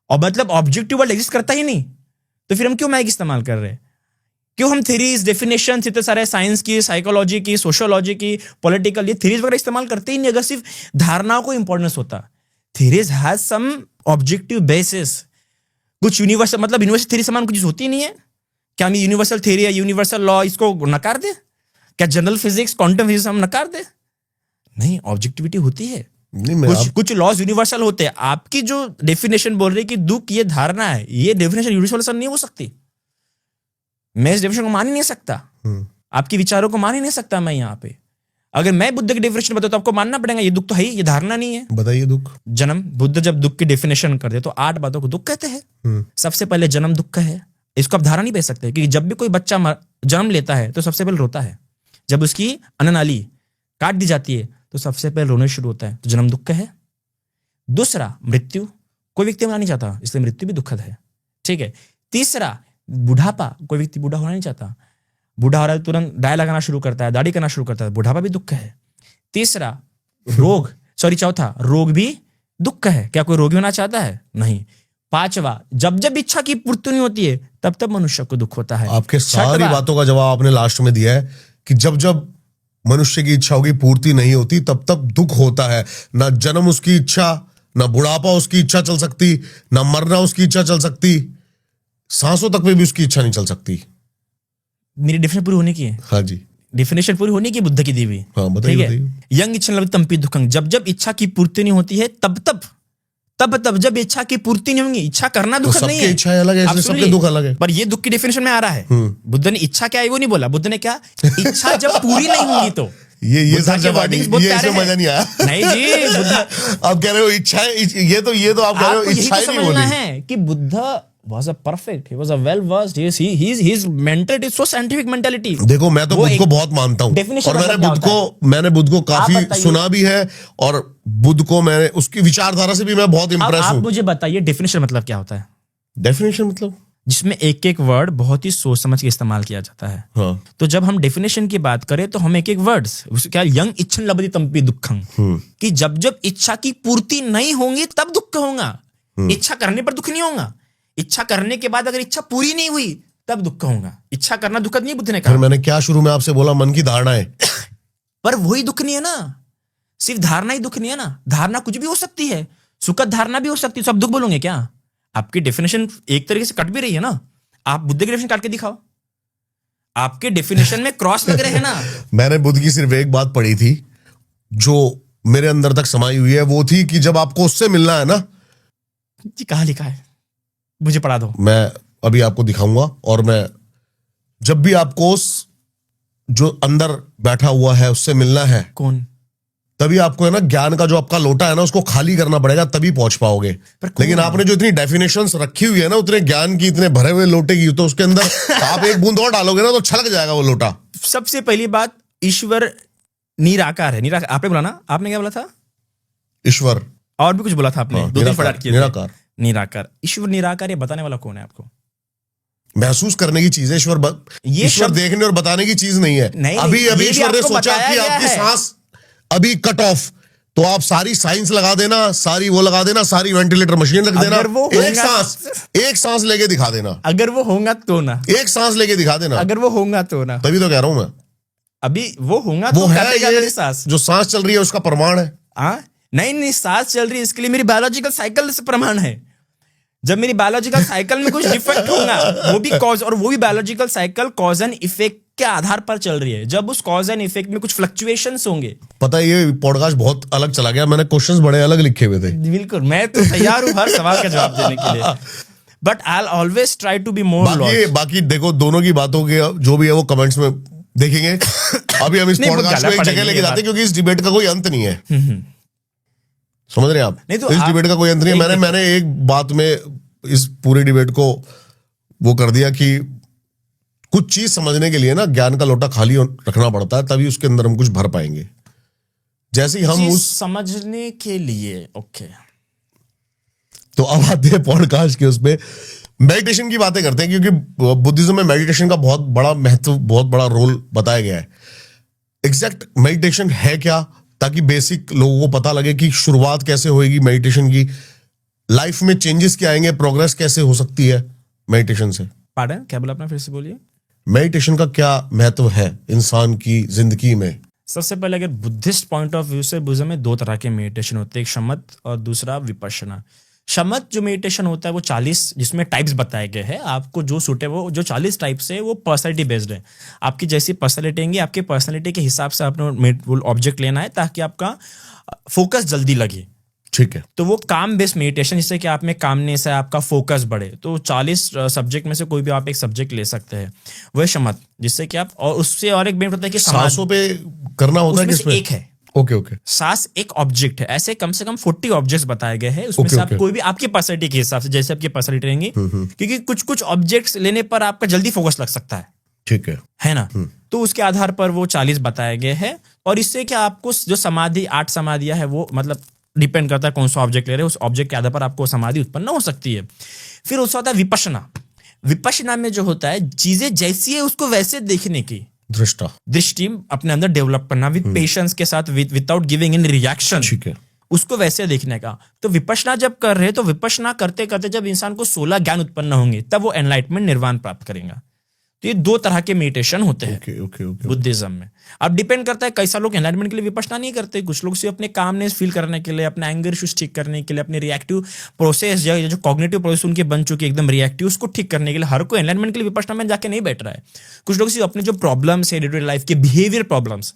और मतलब ऑब्जेक्टिव वर्ल्ड एग्जिस्ट करता ही नहीं, तो फिर हम क्यों मैग इस्तेमाल कर रहे हैं? क्यों हम थ्योरीज, डेफिनेशन, इतने सारे साइंस की, साइकोलॉजी की, सोशियोलॉजी की, पॉलिटिकल, ये थ्योरीज वगैरह इस्तेमाल करते ही नहीं अगर सिर्फ धारणाओं को इंपॉर्टेंस होता। Theories has some objective basis. कुछ यूनिवर्सल, मतलब यूनिवर्सल थ्योरी समान कुछ चीज होती नहीं है क्या? हम यूनिवर्सल थ्योरी या यूनिवर्सल लॉ इसको नकार दे क्या? जनरल फिजिक्स, क्वांटम फिजिक्स हम नकार दे? नहीं, ऑब्जेक्टिविटी होती है। कुछ लॉज यूनिवर्सल होते हैं। आपकी जो डेफिनेशन बोल रही है कि दुख ये धारणा है, ये डेफिनेशन यूनिवर्सल नहीं हो सकती। मैं इस डेफिनेशन को मान ही नहीं सकता, आपके विचारों को मान ही नहीं सकता मैं यहाँ पे। अगर मैं बुद्ध की डेफिनेशन बताऊं तो आपको मानना पड़ेगा ये दुख तो है ही, ये धारणा नहीं है। बताइए दुख। जन्म, बुद्ध जब दुख की डेफिनेशन करते तो 8 बातों को दुख कहते हैं। सबसे पहले जन्म दुख का है, इसको आप धारणा नहीं दे सकते, क्योंकि जब भी कोई बच्चा जन्म लेता है तो सबसे पहले रोता है। जब उसकी अन्ननाली काट दी जाती है तो सबसे पहले रोना शुरू होता है, तो जन्म दुख का है। दूसरा, मृत्यु, कोई व्यक्ति मरना नहीं चाहता, इसलिए मृत्यु भी दुखद है, ठीक है। तीसरा, बुढ़ापा, कोई व्यक्ति बूढ़ा होना नहीं चाहता, बूढ़ा हो रहा है तुरंत डाई लगाना शुरू करता है, दाढ़ी करना शुरू करता है, बुढ़ापा भी दुख है। तीसरा, चौथा, रोग भी दुख है। क्या कोई रोगी होना चाहता है? नहीं। पांचवा, जब जब इच्छा की पूर्ति नहीं होती है तब तब मनुष्य को दुख होता है। आपके सारी बातों का जवाब आपने लास्ट में दिया है कि जब जब मनुष्य की इच्छाओं की पूर्ति नहीं होती तब तब दुख होता है। ना जन्म उसकी इच्छा, ना बुढ़ापा उसकी इच्छा चल सकती, ना मरना उसकी इच्छा चल सकती, सांसों तक में भी उसकी इच्छा नहीं चल सकती। मेरी डेफिनेशन पूरी होने की है। हाँ जी, डेफिनेशन पूरी होने की बुद्ध की दी हुई। हाँ, बताइए। यंग इच्छा लभतेति दुःखं, जब जब इच्छा की पूर्ति नहीं होती है तब जब इच्छा की पूर्ति नहीं होगी। इच्छा करना दुख नहीं है, इच्छा अलग है, इसलिए सबके दुख अलग है। पर ये दुख की डेफिनेशन में आ रहा है। बुद्ध ने इच्छा क्या है वो नहीं बोला, बुद्ध ने क्या, इच्छा जब पूरी नहीं होगी तो ये मजा नहीं आया। नहीं जी, बुद्ध आप कह रहे हो इच्छा है, ये तो आप कह रहे हो इच्छा ही नहीं बोली है कि Buddha was a perfect, he was a well versed, his mentality is so scientific mentality। देखो, मैं तो बुद्ध को बहुत मानता हूँ, और मैंने बुद्ध को काफी सुना भी है, और बुद्ध को मैंने उसकी विचारधारा से भी मैं बहुत इंप्रेस हूँ। आप मुझे बताइए डेफिनेशन मतलब क्या होता है? डेफिनेशन मतलब जिसमें एक एक वर्ड बहुत ही सोच समझ के इस्तेमाल किया जाता है। हाँ। तो जब हम डेफिनेशन की बात करें तो हम एक एक वर्ड्स, क्या, यंग इच्छन लभतेति दुःखं, कि जब जब इच्छा की पूर्ति नहीं होंगी तब दुख होगा। इच्छा करने पर दुख नहीं होगा, इच्छा करने के बाद अगर इच्छा पूरी नहीं हुई तब दुख होगा। इच्छा करना दुखद नहीं, बुद्ध ने कहा। मैंने क्या शुरू में आपसे बोला, मन की धारणा है, पर वही दुख नहीं है ना, सिर्फ धारणा ही दुख नहीं है ना। धारणा कुछ भी हो सकती है, सुखद धारणा भी हो सकती है, सब दुख बोलोगे क्या? आपकी डेफिनेशन एक तरीके से कट भी रही है ना। आप बुद्ध की डेफिनेशन काट के दिखाओ, आपके डेफिनेशन में क्रॉस लग रहे हैं ना। मैंने बुद्ध की सिर्फ एक बात पढ़ी थी जो मेरे अंदर तक समाई हुई है, वो थी कि जब आपको उससे मिलना है ना जी। कहाँ लिखा है? मुझे पढ़ा दो। मैं अभी आपको दिखाऊंगा। और मैं जब भी आपको उस जो अंदर बैठा हुआ है उससे मिलना है, कौन? तभी आपको है ना ज्ञान का जो आपका लोटा है ना उसको खाली करना पड़ेगा, तभी पहुंच पाओगे। लेकिन आपने जो इतनी डेफिनेशंस रखी हुई है ना उतने ज्ञान की, इतने भरे हुए लोटे की, तो उसके अंदर आप एक बूंद और डालोगे ना तो छलक जाएगा वो लोटा। सबसे पहली बात, ईश्वर निराकार है। निराकार आपने बोला ना, आपने क्या बोला था? ईश्वर। और भी कुछ बोला था आपने, दो दिन पढ़ा किए। निराकार, निराकार, ईश्वर निराकार, ये बताने वाला कौन है आपको? महसूस करने की चीज है ईश्वर। ईश्वर देखने और बताने की चीज नहीं है। अभी ईश्वर ने सोचा कि आपकी सांस अभी कट ऑफ, तो आप सारी साइंस लगा देना, सारी वो लगा देना, सारी वेंटिलेटर मशीन रख देना, एक सांस लेके दिखा देना। अगर वो होगा तो ना, एक सांस लेके दिखा देना। अगर वो होगा तो ना, तभी तो कह रहा हूं मैं। अभी वो होगा तो है ये सांस, जो सांस चल रही है उसका प्रमाण है। नहीं, सांस चल रही है इसके लिए मेरी बायोलॉजिकल साइकिल से प्रमाण है। जब मेरी बायोलॉजिकल साइकिल में कुछ डिफेक्ट होगा, वो भी कॉज, और वो भी biological cycle cause and effect के आधार पर चल रही है। जब उस कॉज एंड इफेक्ट में कुछ फ्लक्चुएशंस होंगे। पता है ये पॉडकास्ट बहुत अलग चला गया, मैंने क्वेश्चंस बड़े अलग लिखे हुए थे। बिल्कुल, मैं तो तैयार हूं हर सवाल का जवाब देने के लिए। But I always try to be more बाकी देखो दोनों की बातों के जो भी है वो कमेंट्स में देखेंगे। अभी हम इस पॉडकास्ट को एक जगह लेके जाते हैं क्योंकि इस डिबेट का कोई अंत नहीं है। समझ रहे हैं आप? नहीं तो इस डिबेट का कोई अंत नहीं है। मैंने एक बात में इस पूरी डिबेट को वो कर दिया कि कुछ चीज समझने के लिए ना ज्ञान का लोटा खाली रखना पड़ता है, तभी उसके अंदर हम कुछ भर पाएंगे। जैसे ही हम उस समझने के लिए ओके। तो अब आते हैं पॉडकास्ट के उसमें मेडिटेशन की बातें करते हैं, क्योंकि बुद्धिज्म में मेडिटेशन का बहुत बड़ा महत्व, बहुत बड़ा रोल बताया गया है। एग्जैक्ट मेडिटेशन है क्या, ताकि बेसिक लोगों को पता लगे कि शुरुआत कैसे होएगी मेडिटेशन की, लाइफ में चेंजेस क्या आएंगे, प्रोग्रेस कैसे हो सकती है मेडिटेशन से। पार्डन, क्या बोला आपने, फिर से बोलिए। मेडिटेशन का क्या महत्व है इंसान की जिंदगी में? सबसे पहले अगर बुद्धिस्ट पॉइंट ऑफ व्यू से बुद्धिज्म में 2 तरह के मेडिटेशन होते हैं, एक शमत और दूसरा विपश्यना। शमत जो मेडिटेशन होता है वो 40 जिसमें टाइप्स बताए गए हैं, आपको जो सूट है वो जो 40 टाइप्स है वो पर्सनैलिटी बेस्ड है। आपकी जैसी पर्सनैलिटी होंगी, आपके पर्सनैलिटी के हिसाब से आपने ऑब्जेक्ट लेना है ताकि आपका फोकस जल्दी लगे। ठीक है। तो वो काम बेस्ड मेडिटेशन, जिससे कि आप में कामनेस है, आपका फोकस बढ़े। तो 40 सब्जेक्ट में से कोई भी आप एक सब्जेक्ट ले सकते हैं, वह शमत, जिससे कि आप, और उससे और एक बेनिफिट होता है कि सांसों पे करना होता है किसमें? एक है ओके सांस एक ऑब्जेक्ट है। ऐसे कम से कम 40 ऑब्जेक्ट्स बताए गए हैं, उसमें से आप कोई भी आपकी पर्सनैलिटी के हिसाब से, जैसे आपकी पर्सनैलिटी रहेंगी, क्योंकि कुछ ऑब्जेक्ट्स लेने पर आपका जल्दी फोकस लग सकता है। ठीक है ना? तो उसके आधार पर वो 40 बताए गए हैं। और इससे क्या आपको जो समाधि 8 समाधियां है वो मतलब डिपेंड करता है कौन सा ऑब्जेक्ट ले रहे हैं, उस ऑब्जेक्ट के आधार पर आपको समाधि उत्पन्न हो सकती है। फिर उसका होता है विपश्यना। विपश्यना में जो होता है चीजें जैसी है उसको वैसे देखने की दृष्टि अपने अंदर डेवलप करना, विद पेशेंस के साथ, विदाउट गिविंग इन रिएक्शन। ठीक है। उसको वैसे देखने का। तो विपश्यना जब कर रहे हैं, तो विपश्यना करते करते जब इंसान को 16 ज्ञान उत्पन्न होंगे, तब वो एनलाइटमेंट, निर्वाण प्राप्त करेगा। तो ये 2 तरह के मेडिटेशन होते हैं बुद्धिज्म में। अब डिपेंड करता है कैसा लोग एनलाइटमेंट के लिए विपश्यना नहीं करते। कुछ लोग सिर्फ अपने कामनेस फील करने के लिए, अपने एंगर इश्यूज ठीक करने के लिए, अपने रिएक्टिव प्रोसेस या जो कॉग्निटिव प्रोसेस उनके बन चुके एकदम रिएक्टिव, उसको ठीक करने के लिए हर कोई एनलाइटमेंट के लिए विपश्यना में जाके नहीं बैठ रहा है। कुछ लोग सिर्फ अपने जो प्रॉब्लम्स है, डे टू डे लाइफ के बिहेवियर प्रॉब्लम्स,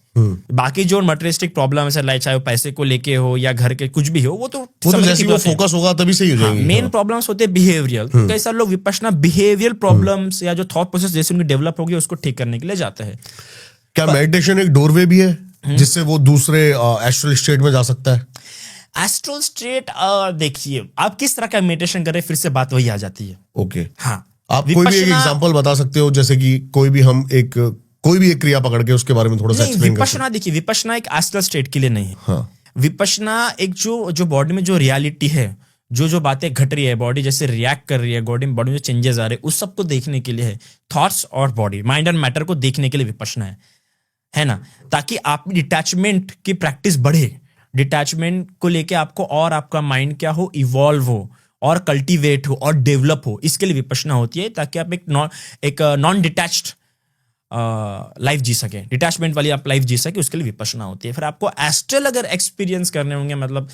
बाकी जो मटेरियलिस्टिक प्रॉब्लम्स है, चाहे वो पैसे को लेके हो या घर के कुछ भी हो, वो तो जैसे वो फोकस होगा तभी सही हो जाएगी। मेन प्रॉब्लम्स होते हैं बिहेवियरल। तो कई सारे लोग विपश्यना बिहेवियर प्रॉब्लम्स या जो थॉट प्रोसेस जैसे उनकी डेवलप होगी उसको ठीक करने के लिए जाते हैं। क्या मेडिटेशन एक डोरवे भी है जिससे वो दूसरे एस्ट्रल स्टेट में जा सकता है? एस्ट्रल स्टेट देखिए आप किस तरह का मेडिटेशन कर रहे हैं, फिर से बात वही आ जाती है। ओके। हाँ, आप कोई भी एक एग्जांपल बता सकते हो, जैसे कि कोई भी एक क्रिया पकड़ के उसके बारे में थोड़ा सा एक्सप्लेन कर। विपश्यना देखिए, विपश्यना एक एस्ट्रल स्टेट के लिए नहीं है। हाँ। विपश्यना एक जो बॉडी में जो रियलिटी है, जो बातें घट रही है, बॉडी जैसे रिएक्ट कर रही है, बॉडी में जो चेंजेस आ रहे हैं, उस सब को देखने के लिए है। थॉट्स और बॉडी, माइंड एंड मैटर को देखने के लिए विपश्यना है ना? ताकि आप डिटैचमेंट की प्रैक्टिस बढ़े, डिटैचमेंट को लेके आपको और आपका माइंड क्या हो, इवॉल्व हो और कल्टीवेट हो और डेवलप हो, इसके लिए विपश्यना होती है। ताकि आप एक नॉन डिटैच्ड लाइफ जी सके, डिटैचमेंट वाली आप लाइफ जी सके, उसके लिए विपश्यना होती है। फिर आपको एस्ट्रल अगर एक्सपीरियंस करने होंगे, मतलब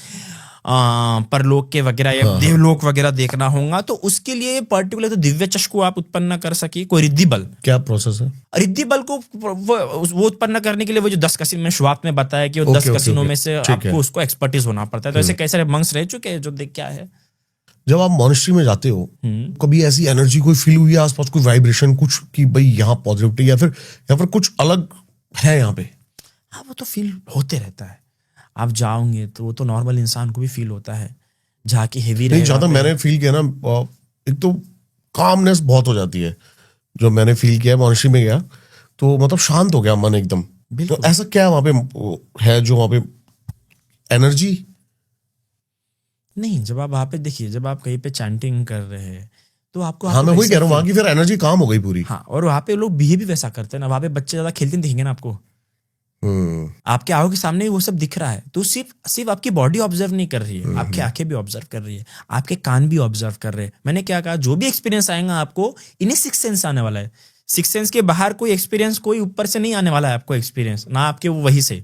परलोक के वगैरह या देवलोक वगैरह देखना होगा, तो उसके लिए पर्टिकुलर तो दिव्य चक्षु को आप उत्पन्न कर सके। कोई रिद्धि बल, क्या प्रोसेस है? रिद्धि बल को वो उत्पन्न करने के लिए वो जो 10 कसीन में शुरुआत में बताया कि वो 10 कसीनों में से आपको उसको एक्सपर्टीज होना पड़ता है। तो ऐसे कई सारे मंक्स रह चुके हैं जो देख क्या है। जब आप मॉनेस्ट्री में जाते हो, कभी ऐसी एनर्जी कोई फील हुई है आसपास, कोई वाइब्रेशन कुछ, कि भाई यहाँ पॉजिटिविटी या फिर कुछ अलग है यहाँ पे? हाँ, वो तो फील होते रहता है। आप जाओगे तो वो तो नॉर्मल इंसान को भी फील होता है, जहाँ की हेवी नहीं, ज्यादा मैंने फील किया ना, एक तो कामनेस बहुत हो जाती है। जो मैंने फील किया मॉनेस्ट्री में गया तो मतलब शांत हो गया मन एकदम। तो ऐसा क्या वहां पे है जो वहां पे एनर्जी नहीं? जब आप वहां पे देखिए, जब आप कहीं पे चैंटिंग कर रहे हैं तो आपको, हाँ मैं वही कह रहा हूँ, वहां की फिर एनर्जी काम हो गई पूरी। हाँ, और वहां पे लोग बिहेव भी वैसा करते हैं ना। वहां पे बच्चे ज्यादा खेलते नहीं दिखेंगे ना आपको। आपके आंखों के सामने वो सब दिख रहा है, तो सिर्फ आपकी बॉडी ऑब्जर्व नहीं कर रही है, आपकी आंखें भी ऑब्जर्व कर रही है, आपके कान भी ऑब्जर्व कर रहे हैं। मैंने क्या कहा, जो भी एक्सपीरियंस आएगा आपको, इन्हें 6 सेंस आने वाला है। 6 सेंस के बाहर कोई एक्सपीरियंस, कोई ऊपर से नहीं आने वाला है आपको एक्सपीरियंस, ना आपके वो वही से,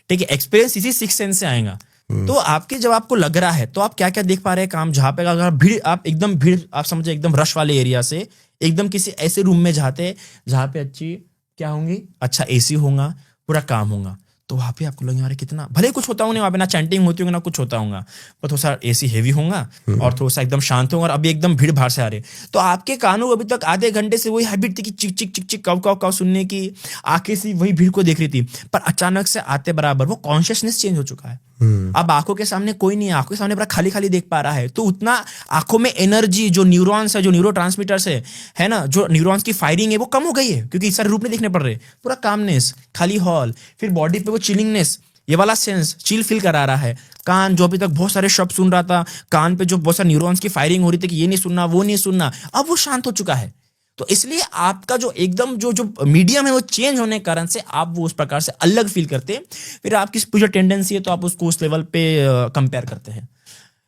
ठीक है? एक्सपीरियंस इसी 6 सेंस से आएगा। तो आपके जब आपको लग रहा है तो आप क्या क्या देख पा रहे हैं काम, जहां पे अगर भीड़ आप समझे एकदम रश वाले एरिया से एकदम किसी ऐसे रूम में जाते हैं जहां पे अच्छी क्या होंगी, अच्छा एसी होगा, पूरा काम होगा, तो वहाँ पे आपको लगेगा अरे कितना, भले कुछ होता होगा वहाँ पे, ना चैंटिंग होती होगी ना कुछ होता होगा, पर थोड़ा सा एसी हेवी होगा और थोड़ा सा एकदम शांत होगा, और अभी एकदम भीड़ भाड़ से आ रहे, तो आपके कानों को अभी तक आधे घंटे से वही हैबिट थी कि चिक चिक चिक चिक कव कव कव सुनने की, आंखें से वही भीड़ को देख रही थी, पर अचानक से आते बराबर वो कॉन्शियसनेस चेंज हो चुका है। अब आंखों के सामने कोई नहीं है, आंखों के सामने पूरा खाली खाली देख पा रहा है, तो उतना आंखों में एनर्जी, जो न्यूरॉन्स है, जो न्यूरो ट्रांसमीटर्स है ना, जो न्यूरॉन्स की फायरिंग है वो कम हो गई है, क्योंकि सारे रूप नहीं देखने पड़ रहे, पूरा कामनेस, खाली हॉल, फिर बॉडी पे वो चिलिंगनेस, ये वाला सेंस चिल फील करा रहा है। कान जो अभी तक बहुत सारे शब्द सुन रहा था, कान पे जो बहुत सारे न्यूरॉन्स की फायरिंग हो रही थी कि ये नहीं सुनना वो नहीं सुनना, अब वो शांत हो चुका है। तो इसलिए आपका जो एकदम जो मीडियम है वो चेंज होने के कारण से आप वो उस प्रकार से अलग फील करते हैं, फिर आपकी जो टेंडेंसी है तो आप उसको उस लेवल पे कंपेयर करते हैं।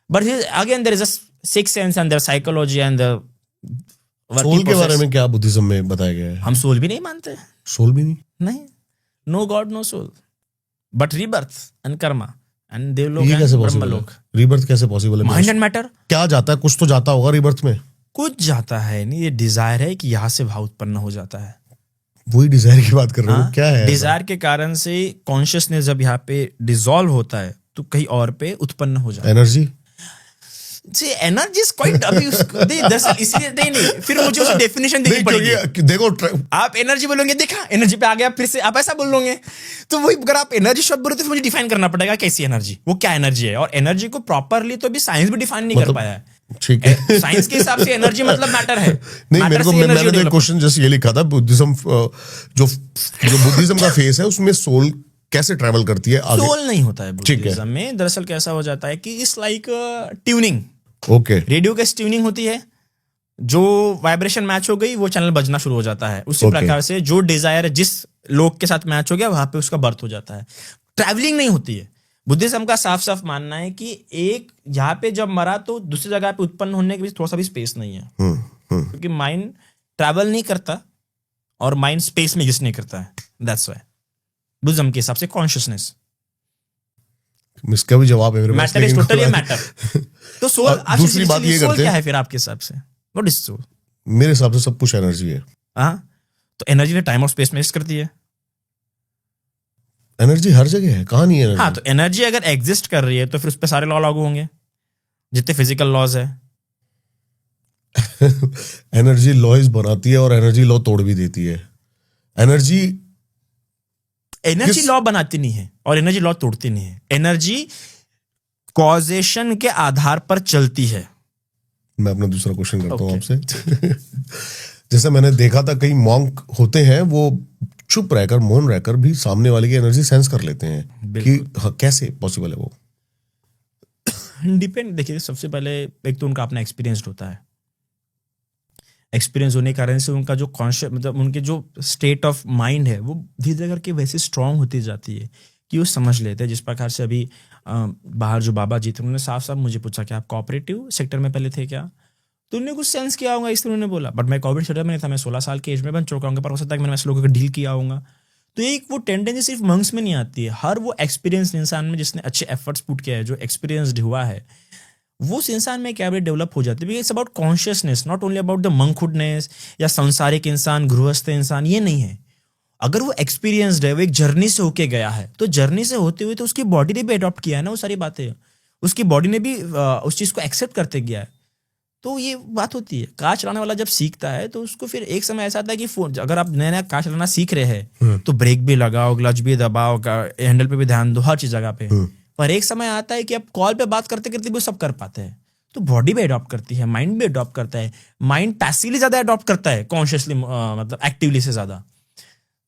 But again there is a six sense and there psychology and the soul के बारे में क्या बुद्धिज्म में बताया गया है? हम सोल भी नहीं मानते। सोल भी नहीं? नहीं, no god no soul, but rebirth and karma and Devlok ये कैसे एंड पॉसिबल है? ब्रह्मलोक। रीबर्थ कैसे पॉसिबल है? माइंड एंड मैटर क्या जाता है? कुछ तो जाता होगा रीबर्थ में। कुछ जाता है नहीं, ये डिजायर है कि यहाँ से भाव उत्पन्न हो जाता है। वही डिजायर की बात कर रहे हो, क्या है? डिजायर के कारण से कॉन्शियसनेस जब यहाँ पे डिसॉल्व होता है तो कहीं और पे उत्पन्न हो जाता है। एनर्जी एनर्जी क्वाइट अभी दरअसल इसलिए नहीं, फिर मुझे उसकी डेफिनेशन देनी पड़ेगी। देखो आप एनर्जी बोलोगे, देखा एनर्जी पे आ गया, फिर से आप ऐसा बोलोगे, तो वही अगर आप एनर्जी शब्द बोले तो मुझे डिफाइन करना पड़ेगा कैसी एनर्जी, वो क्या एनर्जी है, और एनर्जी को प्रॉपरली तो अभी साइंस भी डिफाइन नहीं कर पाया है। ठीक है, साइंस के हिसाब से एनर्जी मतलब मैटर है। नहीं, मेरे को मैंने तो एक क्वेश्चन जस्ट ये लिखा था, बुद्धिज्म जो बुद्धिज्म का फेस है उसमें सोल कैसे ट्रैवल करती है आगे? सोल नहीं होता है बुद्धिज्म में। दरअसल कैसा हो जाता है कि it's like tuning. Okay, radio कैसे ट्यूनिंग होती है, जो वाइब्रेशन मैच हो गई वो चैनल बजना शुरू हो जाता है, उसी प्रकार से जो डिजायर जिस लोग के साथ मैच हो गया वहां पे उसका बर्थ हो जाता है। ट्रैवलिंग नहीं होती है। बुद्धिज्म का साफ साफ मानना है कि एक यहाँ पे जब मरा तो दूसरी जगह पे उत्पन्न होने के बीच थोड़ा सा भी स्पेस नहीं है, क्योंकि माइंड ट्रैवल नहीं करता और माइंड स्पेस में एग्जिस्ट नहीं करता है। दैट्स व्हाई बुद्धिज्म के हिसाब से कॉन्शियसनेस, इसका भी जवाब है, मैटर इज टोटली मैटर। तो सोल, दूसरी बात ये करते हैं, क्या है फिर आपके हिसाब से? What is soul? मेरे हिसाब से सब कुछ एनर्जी है। हाँ, तो एनर्जी ने टाइम और स्पेस में एग्जिस्ट करती है। एनर्जी हर जगह है, कहाँ नहीं है एनर्जी? हाँ, तो एनर्जी अगर एग्जिस्ट कर रही है तो फिर उस पर सारे लॉ लागू होंगे जितने फिजिकल लॉज है। एनर्जी लॉज बनाती है और एनर्जी लॉ तोड़ भी देती है। एनर्जी लॉ बनाती नहीं है और एनर्जी लॉ तोड़ती नहीं है। एनर्जी कॉजेशन के आधार पर चलती है। मैं अपना दूसरा क्वेश्चन करता हूं आपसे। जैसे मैंने देखा था कई मॉन्क होते हैं, वो चुप रहकर, मौन रहकर भी सामने वाले की एनर्जी सेंस कर लेते हैं कि हाँ, कैसे पॉसिबल है वो? डिपेंड, देखिए सबसे पहले एक तो उनका अपना एक्सपीरियंस होता है। एक्सपीरियंस होने के कारण से उनका जो कॉन्शियस, मतलब उनके जो स्टेट ऑफ माइंड है वो धीरे धीरे करके वैसे स्ट्रांग होती जाती है कि वो समझ लेते हैं। जिस प्रकार से अभी बाहर जो बाबा जी थे उन्होंने साफ साफ मुझे पूछा कि आप कोऑपरेटिव सेक्टर में पहले थे क्या, तो उन्होंने कुछ सेंस किया होगा, इसलिए उन्होंने बोला। बट मैं कोऑपरेटिव सेक्टर में नहीं था, मैं 16 साल के एज में बन चुका हूँ, पर हो सकता है कि मैंने ऐसे लोगों का डील किया होगा। तो एक वो टेंडेंसी सिर्फ मंक्स में नहीं आती है, हर वो एक्सपीरियंस इंसान में जिसने अच्छे एफर्ट्स पुट किया है, जो एक्सपीरियंसड हुआ है, वो उस इंसान में कैबिलिटी डेवलप हो जाती है। It's about consciousness, not only about the monkhoodness या सांसारिक इंसान, गृहस्थ इंसान, ये नहीं है। अगर वो एक्सपीरियंसड है, वो एक जर्नी से होके गया है, तो जर्नी से होते हुए तो उसकी बॉडी ने भी अडॉप्ट किया है ना वो सारी बातें, उसकी बॉडी ने भी उस चीज़ को एक्सेप्ट करते गया है। तो ये बात होती है। कार चलाने वाला जब सीखता है तो उसको फिर एक समय ऐसा आता है कि फोन, अगर आप नया नया कार चलाना सीख रहे हैं तो ब्रेक भी लगाओ, क्लच भी दबाओ, हैंडल पे भी ध्यान दो, हर चीज जगह पे। पर एक समय आता है कि आप कॉल पे बात करते करते भी सब कर पाते हैं। तो बॉडी भी अडॉप्ट करती है, माइंड भी अडॉप्ट करता है। माइंड पैसिवली ज्यादा अडॉप्ट करता है कॉन्शियसली, मतलब एक्टिवली से ज्यादा।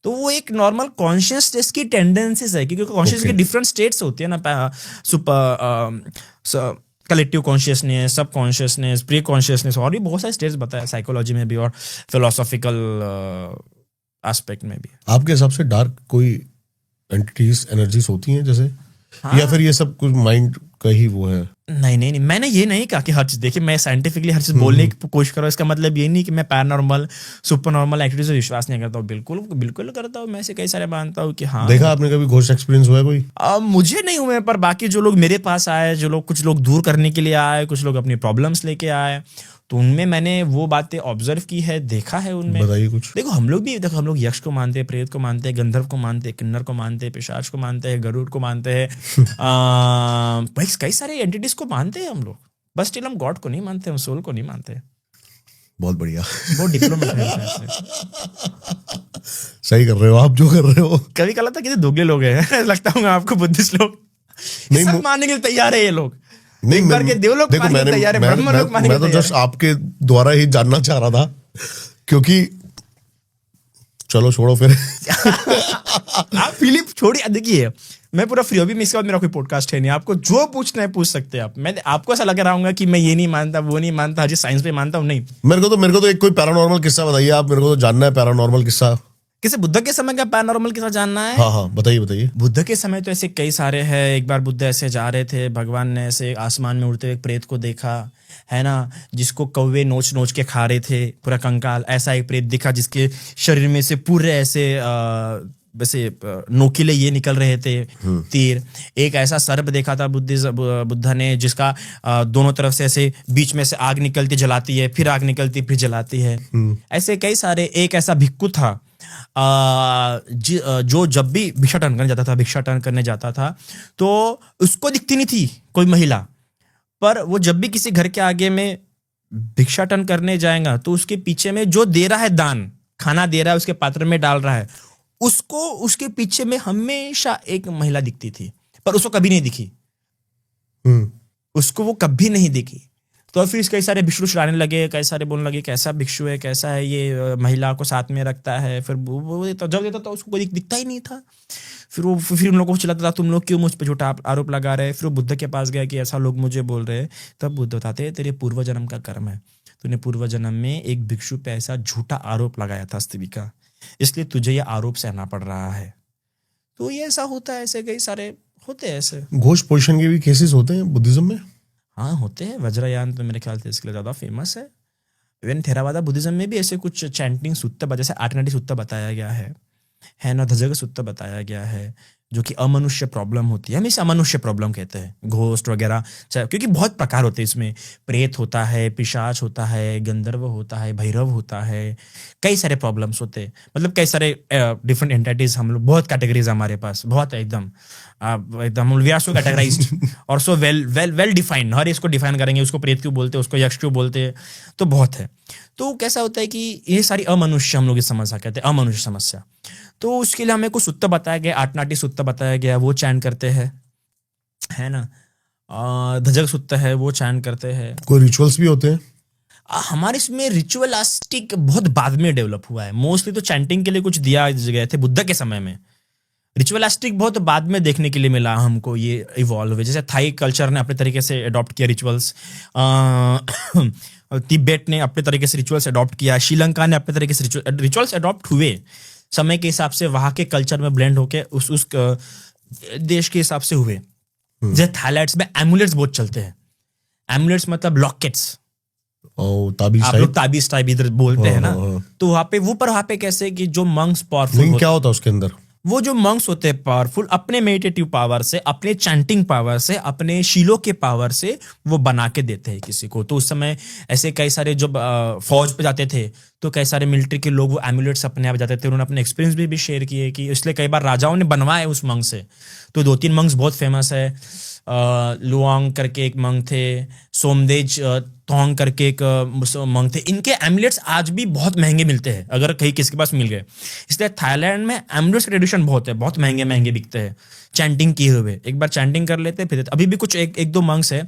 तो वो एक नॉर्मल कॉन्शियसनेस की टेंडेंसीज है, क्योंकि कॉन्शियस के डिफरेंट स्टेट्स होती है ना, सुपर कलेक्टिव कॉन्शियसनेस, सब कॉन्शियसनेस, प्री कॉन्शियसनेस, और भी बहुत सारे स्टेट्स बताया साइकोलॉजी में भी और फिलोसॉफिकल एस्पेक्ट में भी। आपके हिसाब से डार्क कोई एंटिटीज, एनर्जीज होती हैं जैसे? हाँ। या फिर ये सब कुछ माइंड का ही वो है? नहीं, मैंने ये नहीं कहा कि हर चीज, देखिए मैं साइंटिफिकली हर चीज बोलने की कोशिश कर रहा हूँ, इसका मतलब ये नहीं कि मैं पैरानॉर्मल, सुपर नॉर्मल एक्टिविटीज में विश्वास नहीं करता हूँ। बिल्कुल करता हूँ, मैं ऐसे कई सारे मानता हूँ कि हाँ। देखा आपने कभी घोस्ट एक्सपीरियंस हुआ है कोई? मुझे नहीं हुए, पर बाकी जो लोग मेरे पास आए, कुछ लोग दूर करने के लिए आए, कुछ लोग अपनी प्रॉब्लम्स लेके आए, तो उनमें मैंने वो बातें ऑब्जर्व की है, देखा है उनमें। बताइए कुछ। देखो हम लोग भी, देखो हम लोग यक्ष को मानते हैं, प्रेत को मानते हैं, गंधर्व को मानते हैं, किन्नर को मानते हैं, पिशाच को मानते हैं, गरुड़ को मानते हैं, भाई कई सारे एंटिटीज को मानते हैं हम लोग। बस स्टिल हम गॉड को नहीं मानते, हम सोल को नहीं मानते। बहुत बढ़िया, बहुत डिप्लोमेट है ऐसे। सही कर रहे हो आप जो कर रहे हो। कभी कहा था कि दोगले लोग हैं लगता होगा आपको, बुद्धिस्ट लोग नहीं, सब मानने के लिए तैयार है ये लोग। नहीं, एक बार के देवलोक देखो मानने के लिए तैयार है, ब्रह्म लोक मानने के मैं लिए तो जस्ट आपके द्वारा ही जानना चाह रहा था, क्योंकि चलो छोड़ो फिर। आप फिलिप छोड़िए, देखिए मैं पूरा फ्री हूँ, इसके बाद मेरा कोई पॉडकास्ट है नहीं, आपको जो पूछना है पूछ सकते हैं आप। मैं आपको ऐसा लग रहा हूँ कि मैं ये नहीं मानता, वो नहीं मानता, हजी साइंस पे मानता हूँ, नहीं। मेरे को तो एक कोई पैरानॉर्मल किस्सा बताइए आप, मेरे को तो जानना है पैरानॉर्मल किस्सा। किसी बुद्ध के समय का पैरानॉर्मल किस्सा जानना है? हाँ, बताइए। बुद्ध के समय तो ऐसे कई सारे हैं। एक बार बुद्ध ऐसे जा रहे थे, भगवान ने ऐसे आसमान में उड़ते हुए प्रेत को देखा, है ना, जिसको कौवे नोच नोच के खा रहे थे, पूरा कंकाल। ऐसा एक प्रेत दिखा जिसके शरीर में से पूरे ऐसे वैसे नोकीले ये निकल रहे थे, तीर। एक ऐसा सर्प देखा था बुद्ध ने, जिसका दोनों तरफ से ऐसे बीच में से आग निकलती जलाती है, फिर आग निकलती फिर जलाती है। ऐसे कई सारे। एक ऐसा भिक्खु था जो जब भी भिक्षा टर्न करने जाता था तो उसको दिखती नहीं थी कोई महिला, पर वो जब भी किसी घर के आगे में भिक्षा टर्न करने जाएगा तो उसके पीछे में जो दे रहा है दान, खाना दे रहा है, उसके पात्र में डाल रहा है, उसको उसके पीछे में हमेशा एक महिला दिखती थी, पर उसको कभी नहीं दिखी। उसको वो कभी नहीं दिखी। तो फिर कई सारे भिक्षु चढ़ाने लगे, कई सारे बोलने लगे कैसा भिक्षु है, कैसा है ये, महिला को साथ में रखता है। फिर वो जब देता था उसको कोई दिखता ही नहीं था। फिर उन लोगों को चिल्लाता था, तुम लोग क्यों मुझ पर झूठा आरोप लगा रहे हैं। फिर वो बुद्ध के पास गया कि ऐसा लोग मुझे बोल रहे हैं। तब बुद्ध बताते तेरे पूर्व जन्म का कर्म है, तूने पूर्व जन्म में एक भिक्षु पे ऐसा झूठा आरोप लगाया था अस्तिविका, इसलिए तुझे ये आरोप सहना पड़ रहा है। तो ये ऐसा होता है, ऐसे कई सारे होते हैं ऐसे। घोष पोजिशन के भी केसेस होते हैं बुद्धिज्म में? हाँ होते हैं। वज्रयान तो मेरे ख्याल से इसके लिए ज़्यादा फेमस है। इवन थेरावादा बुद्धिज्म में भी ऐसे कुछ चैंटिंग सुत्ता, जैसे आटनाटी सुत्ता बताया गया है ना, धजग सुत्ता बताया गया है, जो कि अमनुष्य प्रॉब्लम होती है। हम इसे अमनुष्य प्रॉब्लम कहते हैं, घोस्ट वगैरह, क्योंकि बहुत प्रकार होते हैं इसमें। प्रेत होता है, पिशाच होता है, गंधर्व होता है, भैरव होता है, कई सारे प्रॉब्लम्स होते हैं। मतलब कई सारे डिफरेंट एंटिटीज, हम लोग बहुत कैटेगरीज हमारे पास, बहुत है एकदम वी आर सो कैटेगराइज्ड और सो वेल डिफाइंड। हर इसको डिफाइन करेंगे, उसको प्रेत क्यों बोलते हैं, उसको यक्ष क्यों बोलते हैं, तो बहुत है। तो कैसा होता है कि ये सारी अमनुष्य, हम लोग इस समस्या कहते हैं, अमनुष्य समस्या। तो उसके लिए हमें कुछ सुत्ता बताया गया, आटनाटी सुत्ता बताया गया, वो चैन करते हैं, है ना। धजग सुत्ता है, वो चैन करते हैं। कोई रिचुअल्स भी होते हैं? हमारे इसमें रिचुअलिस्टिक बहुत बाद में डेवलप हुआ है। मोस्टली तो चैंटिंग के लिए कुछ दिया गए थे बुद्ध के समय में। रिचुअलिस्टिक बहुत बाद में देखने के लिए मिला हमको, ये इवॉल्व हुए। जैसे थाई कल्चर ने अपने तरीके से अडॉप्ट किया रिचुअल्स, तिब्बत ने अपने तरीके से रिचुअल्स अडॉप्ट किया, श्रीलंका ने अपने तरीके से रिचुअल्स अडॉप्ट हुए समय के हिसाब से, वहां के कल्चर में ब्लेंड होके उस देश के हिसाब से हुए। जैसे थाईलैंड में एमुलेट्स बहुत चलते हैं। एमुलेट्स मतलब लॉकेट्स, आप लोग ताबीज टाइप इधर बोलते हैं ना। तो वहाँ पे कैसे कि जो मंक्स पावरफुल, क्या होता है उसके अंदर? वो जो मंक्स होते हैं पावरफुल, अपने मेडिटेटिव पावर से, अपने चैंटिंग पावर से, अपने शीलों के पावर से वो बना के देते हैं किसी को। तो उस समय ऐसे कई सारे जब फौज पे जाते थे तो कई सारे मिलिट्री के लोग वो एमुलेट्स अपने आप जाते थे। उन्होंने अपने एक्सपीरियंस भी शेयर किए कि इसलिए कई बार राजाओं ने बनवाए उस मंक से। तो 2-3 मंक्स बहुत फेमस है। लुआंग करके एक मंक थे, सोमदेज तोंग करके एक मंक थे। इनके एमुलेट्स आज भी बहुत महंगे मिलते हैं, अगर कहीं किसी के पास मिल गए। इसलिए थाईलैंड में एमुलेट्स का ट्रेडिशन बहुत है, बहुत महंगे महंगे बिकते हैं चैंटिंग किए हुए। एक बार चैंटिंग कर लेते फिर अभी भी कुछ एक दो मंक्स है,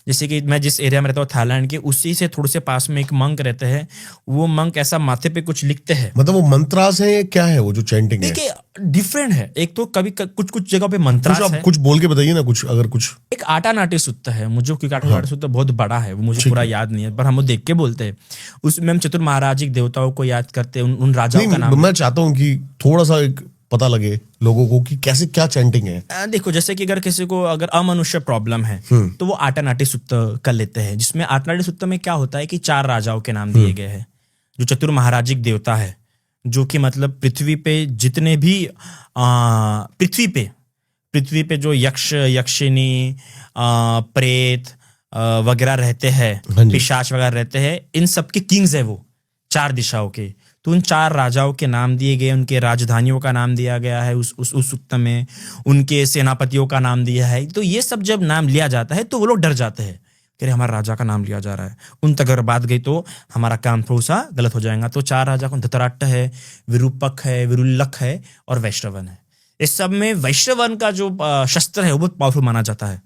जैसे कि मैं जिस एरिया में रहता हूँ थाईलैंड के, उसी से थोड़े से पास में एक मंक रहते हैं। वो मंक ऐसा माथे पे कुछ लिखते हैं, मतलब वो मंत्रास है, क्या है वो जो चैंटिंग है? देखिए डिफरेंट है। एक तो कभी कुछ जगह पे मंत्रास है। कुछ बोल के बताइए ना कुछ, अगर कुछ। एक आटा नाटी सुत्ता है, मुझे क्योंकि आटा नाटी सुत्ता बहुत बड़ा है, वो मुझे पूरा याद नहीं है, पर हम वो देख के बोलते हैं। उसमें हम चतुर महाराजिक देवताओं को याद करते हैं, उन राजाओं का नाम। मैं चाहता हूँ कि थोड़ा सा एक पता लगे लोगों को कि कैसे क्या चैंटिंग है। देखो जैसे कि अगर किसी को अगर अमनुष्य प्रॉब्लम है तो वो आटा नाटी सुत्ता कर लेते हैं, जिसमें आटा नाटी सुत्ता में क्या होता है कि 4 राजाओं के नाम दिए गए हैं, जो चतुर महाराजिक देवता है, जो कि मतलब पृथ्वी पे जितने भी पृथ्वी पे जो यक्ष, यक्षिनी, प्रेत, वगैरह रहते हाँ हैं, पिशाच वगैरह रहते हैं, इन सब के किंग्स है वो 4 दिशाओं के। तो उन 4 राजाओं के नाम दिए गए, उनके राजधानियों का नाम दिया गया है उस सूक्त में, उनके सेनापतियों का नाम दिया है। तो ये सब जब नाम लिया जाता है तो वो लोग डर जाते हैं कि हमारा राजा का नाम लिया जा रहा है, उन तक अगर बात गई तो हमारा काम थोड़ा सा गलत हो जाएगा। तो 4 राजा कौन? धृतराष्ट्र है, विरूपक है, विरुल्लक है और वैश्रवन है। इस सब में वैश्रवन का जो शस्त्र है वो बहुत पावरफुल माना जाता है।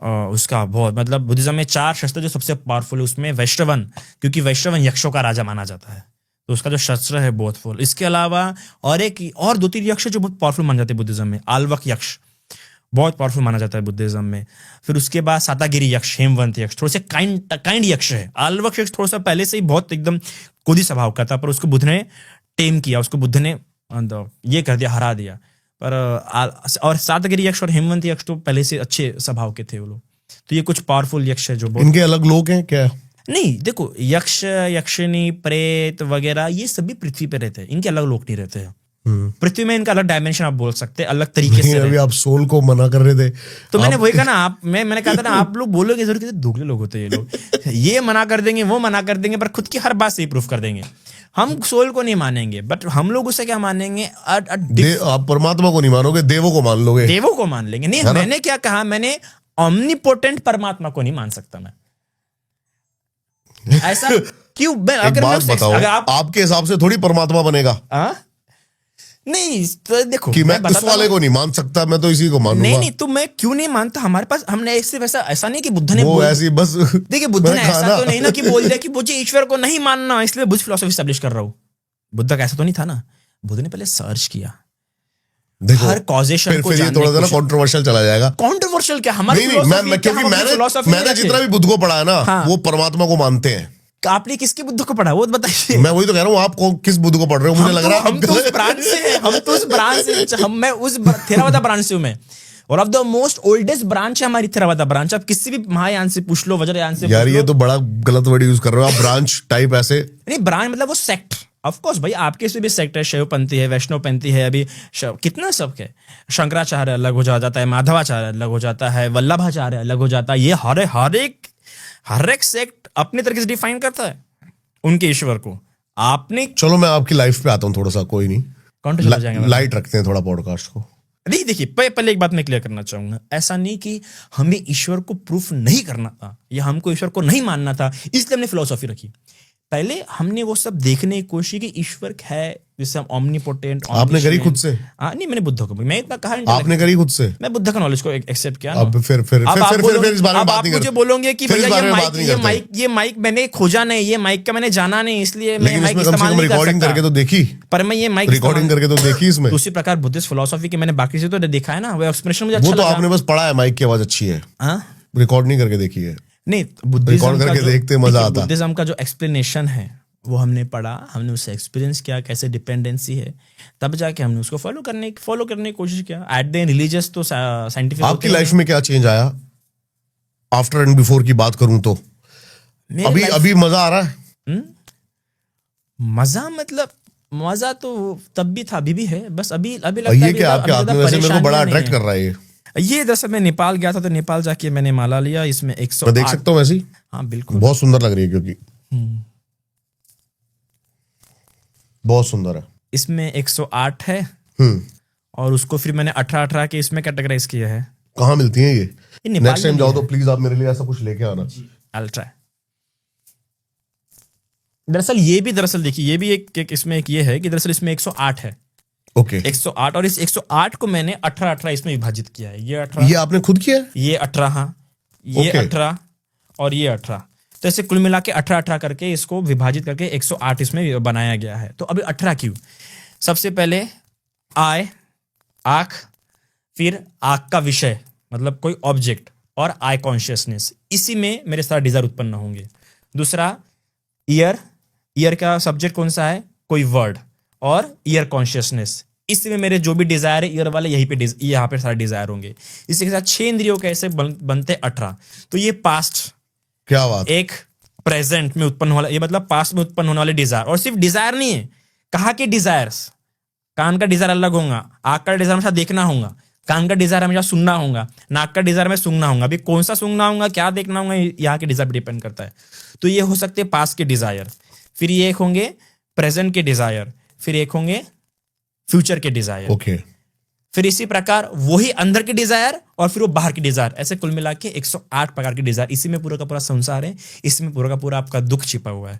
उसका बहुत मतलब बुद्धिज्म में 4 शस्त्र जो सबसे पावरफुल है उसमें वैश्रवन, क्योंकि वैश्रवन यक्षों का राजा माना जाता है, तो उसका जो शस्त्र है बहुत फुल। इसके अलावा और 2-3 यक्ष जो बहुत पावरफुल माने जाते हैं बुद्धिज्म में। आल्वक यक्ष बहुत पावरफुल माना जाता है बुद्धिज्म में। फिर उसके बाद सातागिरी यक्ष, हेमवंत यक्ष थोड़े से काइंड यक्ष है। आल्वक यक्ष थोड़ा सा पहले से ही बहुत एकदम क्रोधी स्वभाव का था, पर उसको बुद्ध ने टेम किया, उसको बुद्ध ने ये कर दिया, हरा दिया। पर और सातगिरी यक्ष और हेमवंत यक्ष तो पहले से अच्छे स्वभाव के थे वो लोग। तो ये कुछ पावरफुल यक्ष है जो इनके अलग लोग हैं क्या? नहीं, देखो यक्ष, यक्षिणी, प्रेत वगैरह ये सभी पृथ्वी पे रहते हैं, इनके अलग लोग नहीं रहते हैं। पृथ्वी में इनका अलग डायमेंशन आप बोल सकते हैं, अलग तरीके से। अभी आप सोल को मना कर रहे थे तो मैंने वही कहा ना, मैंने कहा था ना, आप लोग बोलोगे जरूर कि दोगले लोग होते हैं ये लोग, ये मना कर देंगे, वो मना कर देंगे, पर खुद की हर बात से ही प्रूफ कर देंगे। हम सोल को नहीं मानेंगे, बट हम लोग उसे क्या मानेंगे? आप परमात्मा को नहीं मानोगे, देवों को मान लोगे। देवों को मान लेंगे। नहीं, मैंने क्या कहा? मैंने ओमनीपोटेंट परमात्मा को नहीं मान सकता मैं। ऐसा क्यों? एक बात बताओ, आपके हिसाब से थोड़ी परमात्मा बनेगा। नहीं तो देखो, कि मैं उस वाले को नहीं मान सकता, मैं तो इसी को मानूंगा। नहीं, तो मैं क्यों नहीं मानता? हमारे पास हमने ऐसा नहीं कि बुद्ध ने वो ऐसी बस देखिए, बुद्ध ने ऐसा तो नहीं ना कि बोल दिया कि मुझे ईश्वर को नहीं मानना इसलिए बुद्ध फिलॉसफी एस्टैब्लिश कर रहा हूं। बुद्ध का ऐसा तो नहीं था ना। बुद्ध ने पहले सर्च किया, देखो हर कॉजेशन को जानने। थोड़ा सा ना कंट्रोवर्शियल चला जाएगा। कंट्रोवर्शियल क्या? हमारी क्योंकि मैंने जितना भी बुद्ध को पढ़ा है ना, वो परमात्मा को मानते हैं। आपने किसके बुद्ध को पढ़ा वो बताइए। मैं वही तो कह रहा हूँ, आप किस बुद्ध को पढ़ रहे हो? मुझे लग रहा है हम तो उस ब्रांच से हैं, हम तो उस ब्रांच से, मैं उस थेरावादा ब्रांच से हूं मैं। और of the most oldest branch है हमारी थेरावादा ब्रांच। आप किसी भी महायान से पूछ लो, वज्रयान से यार, ये तो बड़ा गलत वर्ड यूज कर रहे हो आप, ब्रांच टाइप ऐसे नहीं। ब्रांच मतलब वो सेक्ट। ऑफ कोर्स भाई, आपके इसमें भी सेक्ट है, शैवपंथी है, वैष्णवपंथी है, अभी कितना सब है। शंकराचार्य अलग हो जाता है, माधवाचार्य अलग हो जाता है, वल्लभाचार्य अलग हो जाता है। ये हर एक सेक्ट अपने तरीके से डिफाइन करता है उनके ईश्वर को। आपने चलो मैं आपकी लाइफ पे आता हूँ थोड़ा सा, कोई नहीं, लाइट रखते हैं थोड़ा पॉडकास्ट को। नहीं देखिए, पहले एक बात मैं क्लियर करना चाहूंगा। ऐसा नहीं कि हमें ईश्वर को प्रूफ नहीं करना था या हमको ईश्वर को नहीं मानना था इसलिए हमने फिलॉसफी रखी। पहले हमने वो सब देखने की कोशिश की ईश्वर है, जैसे हम ओमनीपोटेंट। आपने करी खुद से? नहीं, मैंने बुद्ध को, मैं इतना कहा आपने करी खुद से? मैं बुद्ध का नॉलेज को एक्सेप्ट किया। अब फिर इस बारे में बात नहीं। मुझे बोलोगे कि भैया ये माइक मैंने खोजा नहीं, ये माइक का मैंने जाना नहीं, इसलिए मैं माइक इस्तेमाल नहीं कर सकता। रिकॉर्डिंग करके तो देखी, पर मैं ये माइक रिकॉर्डिंग करके तो देखी इसमें। उसी प्रकार बुद्धिस्ट फिलॉसफी के मैंने बाकी से तो देखा है ना, वो एक्सप्रेशन मुझे अच्छा लगा। वो तो आपने बस पढ़ा है, माइक की आवाज अच्छी है, रिकॉर्ड नहीं करके देखी है। नहीं, रिकॉर्ड करके देखते मजा आता। बुद्धिज्म का जो एक्सप्लेनेशन है वो हमने पढ़ा, हमने उससे एक्सपीरियंस किया कैसे डिपेंडेंसी है, तब जाके हमने उसको फॉलो करने की कोशिश किया। एट द एंड रिलीजियस तो साइंटिफिक। आपकी लाइफ में क्या चेंज आया आफ्टर एंड बिफोर की बात करूं तो? अभी मजा आ रहा है? मजा मतलब मजा तो तब भी था, अभी भी है, बस अभी लगता है कि आपके आत्मविश्वास मेरे को बड़ा अट्रैक्ट कर रहा है ये। दरअसल मैं नेपाल गया था, तो नेपाल जाके मैंने माला लिया। इसमें 108 मैं देख सकता हूँ वैसे ही? हाँ बिल्कुल, बहुत सुंदर लग रही है, क्योंकि बहुत सुंदर है। इसमें 108 है और उसको फिर मैंने 18 के इसमें कैटेगराइज किया है। कहाँ मिलती है ये? नेक्स्ट टाइम जाओ तो प्लीज आप मेरे लिए ऐसा कुछ लेके आना। अल्ट्रा दरअसल देखिए, ये भी एक इसमें एक ये है कि दरअसल इसमें 108 है। ओके 108, और इस 108 को मैंने 18 इसमें विभाजित किया है। ये 18, ये आपने खुद किया? ये 18, हाँ ये 18 और ये 18, तो ऐसे कुल मिला के 18 करके इसको विभाजित करके 108 इसमें बनाया गया है। तो अभी 18 क्यों? सबसे पहले आई, आंख, फिर आंख का विषय मतलब कोई ऑब्जेक्ट, और आई कॉन्शियसनेस, इसी में मेरे सारे डिजायर उत्पन्न होंगे। दूसरा ईयर का सब्जेक्ट कौन सा है? कोई वर्ड, और ईयर कॉन्शियसनेस, इसमें मेरे जो भी डिजायर है ईयर वाले यहीं पे यहाँ पे सारे डिजायर होंगे। इसी के साथ 6 इंद्रियों कैसे बनते 18। तो ये पास्ट, क्या बात, एक प्रेजेंट में उत्पन्न वाला, ये मतलब पास्ट में उत्पन्न होने वाले डिजायर। और सिर्फ डिजायर नहीं है, कहाँ के डिजायर्स, कान का डिजायर अलग होगा, आंख का डिजायर हमेशा देखना होगा, कान का डिजायर हमेशा सुनना होगा, नाक का डिजायर में सूंघना होगा। अभी कौन सा सूंघना होगा, क्या देखना होगा, यहाँ के डिजायर पर डिपेंड करता है। तो ये हो सकते हैं पास्ट के डिजायर, फिर ये एक होंगे प्रेजेंट के डिजायर, फिर एक होंगे फ्यूचर के डिजायर। ओके। फिर इसी प्रकार वही अंदर के डिजायर और फिर वो बाहर के डिजायर, ऐसे कुल मिला के 108 प्रकार के डिजायर। इसी में पूरा का पूरा संसार है, इसमें पूरा का पूरा आपका दुख छिपा हुआ है।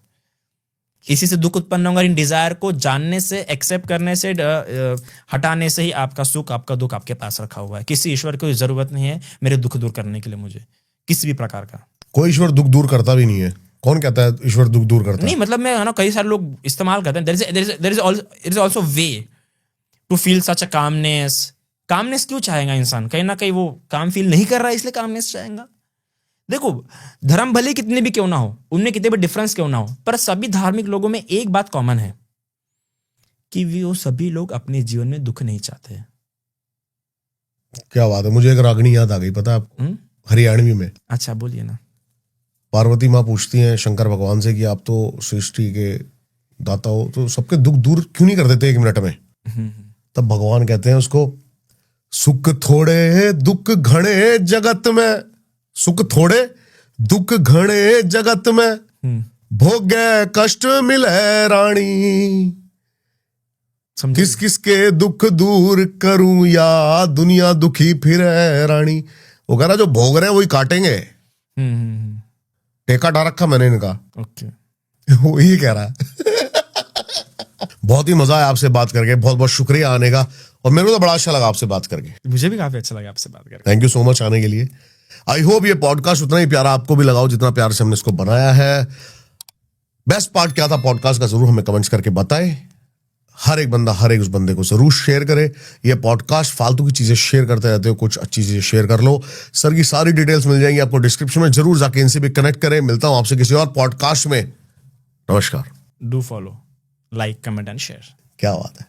इसी से दुख उत्पन्न होगा। इन डिजायर को जानने से, एक्सेप्ट करने से, हटाने से ही आपका सुख, आपका दुख आपके पास रखा हुआ है। किसी ईश्वर की जरूरत नहीं है मेरे दुख दूर करने के लिए, मुझे किसी भी प्रकार का। कोई ईश्वर दुख दूर करता भी नहीं है। कौन कहता है ईश्वर दुख दूर करता है? नहीं, मतलब मैं ना, कई सारे लोग इस्तेमाल करते हैं। There is also way to feel such a calmness. Calmness क्यों चाहेगा इंसान? कहीं ना कहीं वो काम फील नहीं कर रहा है, इसलिए कामनेस चाहेगा। देखो, धर्म भले कितने भी क्यों ना हो, उनमें कितने भी डिफरेंस क्यों ना हो, पर सभी धार्मिक लोगों में एक बात कॉमन है कि वो सभी लोग अपने जीवन में दुख नहीं चाहते हैं। क्या बात है, मुझे एक रागनी याद आ गई, पता है आपको? हरियाणवी में। अच्छा, बोलिए ना। पार्वती माँ पूछती हैं शंकर भगवान से कि आप तो सृष्टि के दाता हो, तो सबके दुख दूर क्यों नहीं कर देते 1 मिनट में? तब भगवान कहते हैं उसको, सुख थोड़े दुख घणे जगत में, सुख थोड़े दुख घणे जगत में, भोगे कष्ट मिले रानी, किस किस के दुख दूर करूं या दुनिया दुखी फिरे रानी। वो कह रहा जो भोग रहे हैं वही काटेंगे। टेका डा रखा मैंने इनका। ओके, वो यही कह रहा है। बहुत ही मजा आया आपसे बात करके, बहुत बहुत शुक्रिया आने का, और मेरे को तो बड़ा अच्छा लगा आपसे बात करके। मुझे भी काफी अच्छा लगा आपसे बात करके। थैंक यू सो मच आने के लिए। आई होप ये पॉडकास्ट उतना ही प्यारा आपको भी लगाओ जितना प्यार से हमने इसको बनाया है। बेस्ट पार्ट क्या था पॉडकास्ट का, जरूर हमें कमेंट्स करके बताएं। हर एक बंदा हर एक उस बंदे को जरूर शेयर करे। ये पॉडकास्ट फालतू की चीजें शेयर करते रहते हो, कुछ अच्छी चीजें शेयर कर लो। सर की सारी डिटेल्स मिल जाएंगी आपको डिस्क्रिप्शन में, जरूर जाके इनसे भी कनेक्ट करें। मिलता हूं आपसे किसी और पॉडकास्ट में। नमस्कार। Do follow, like, comment and share. क्या बात है।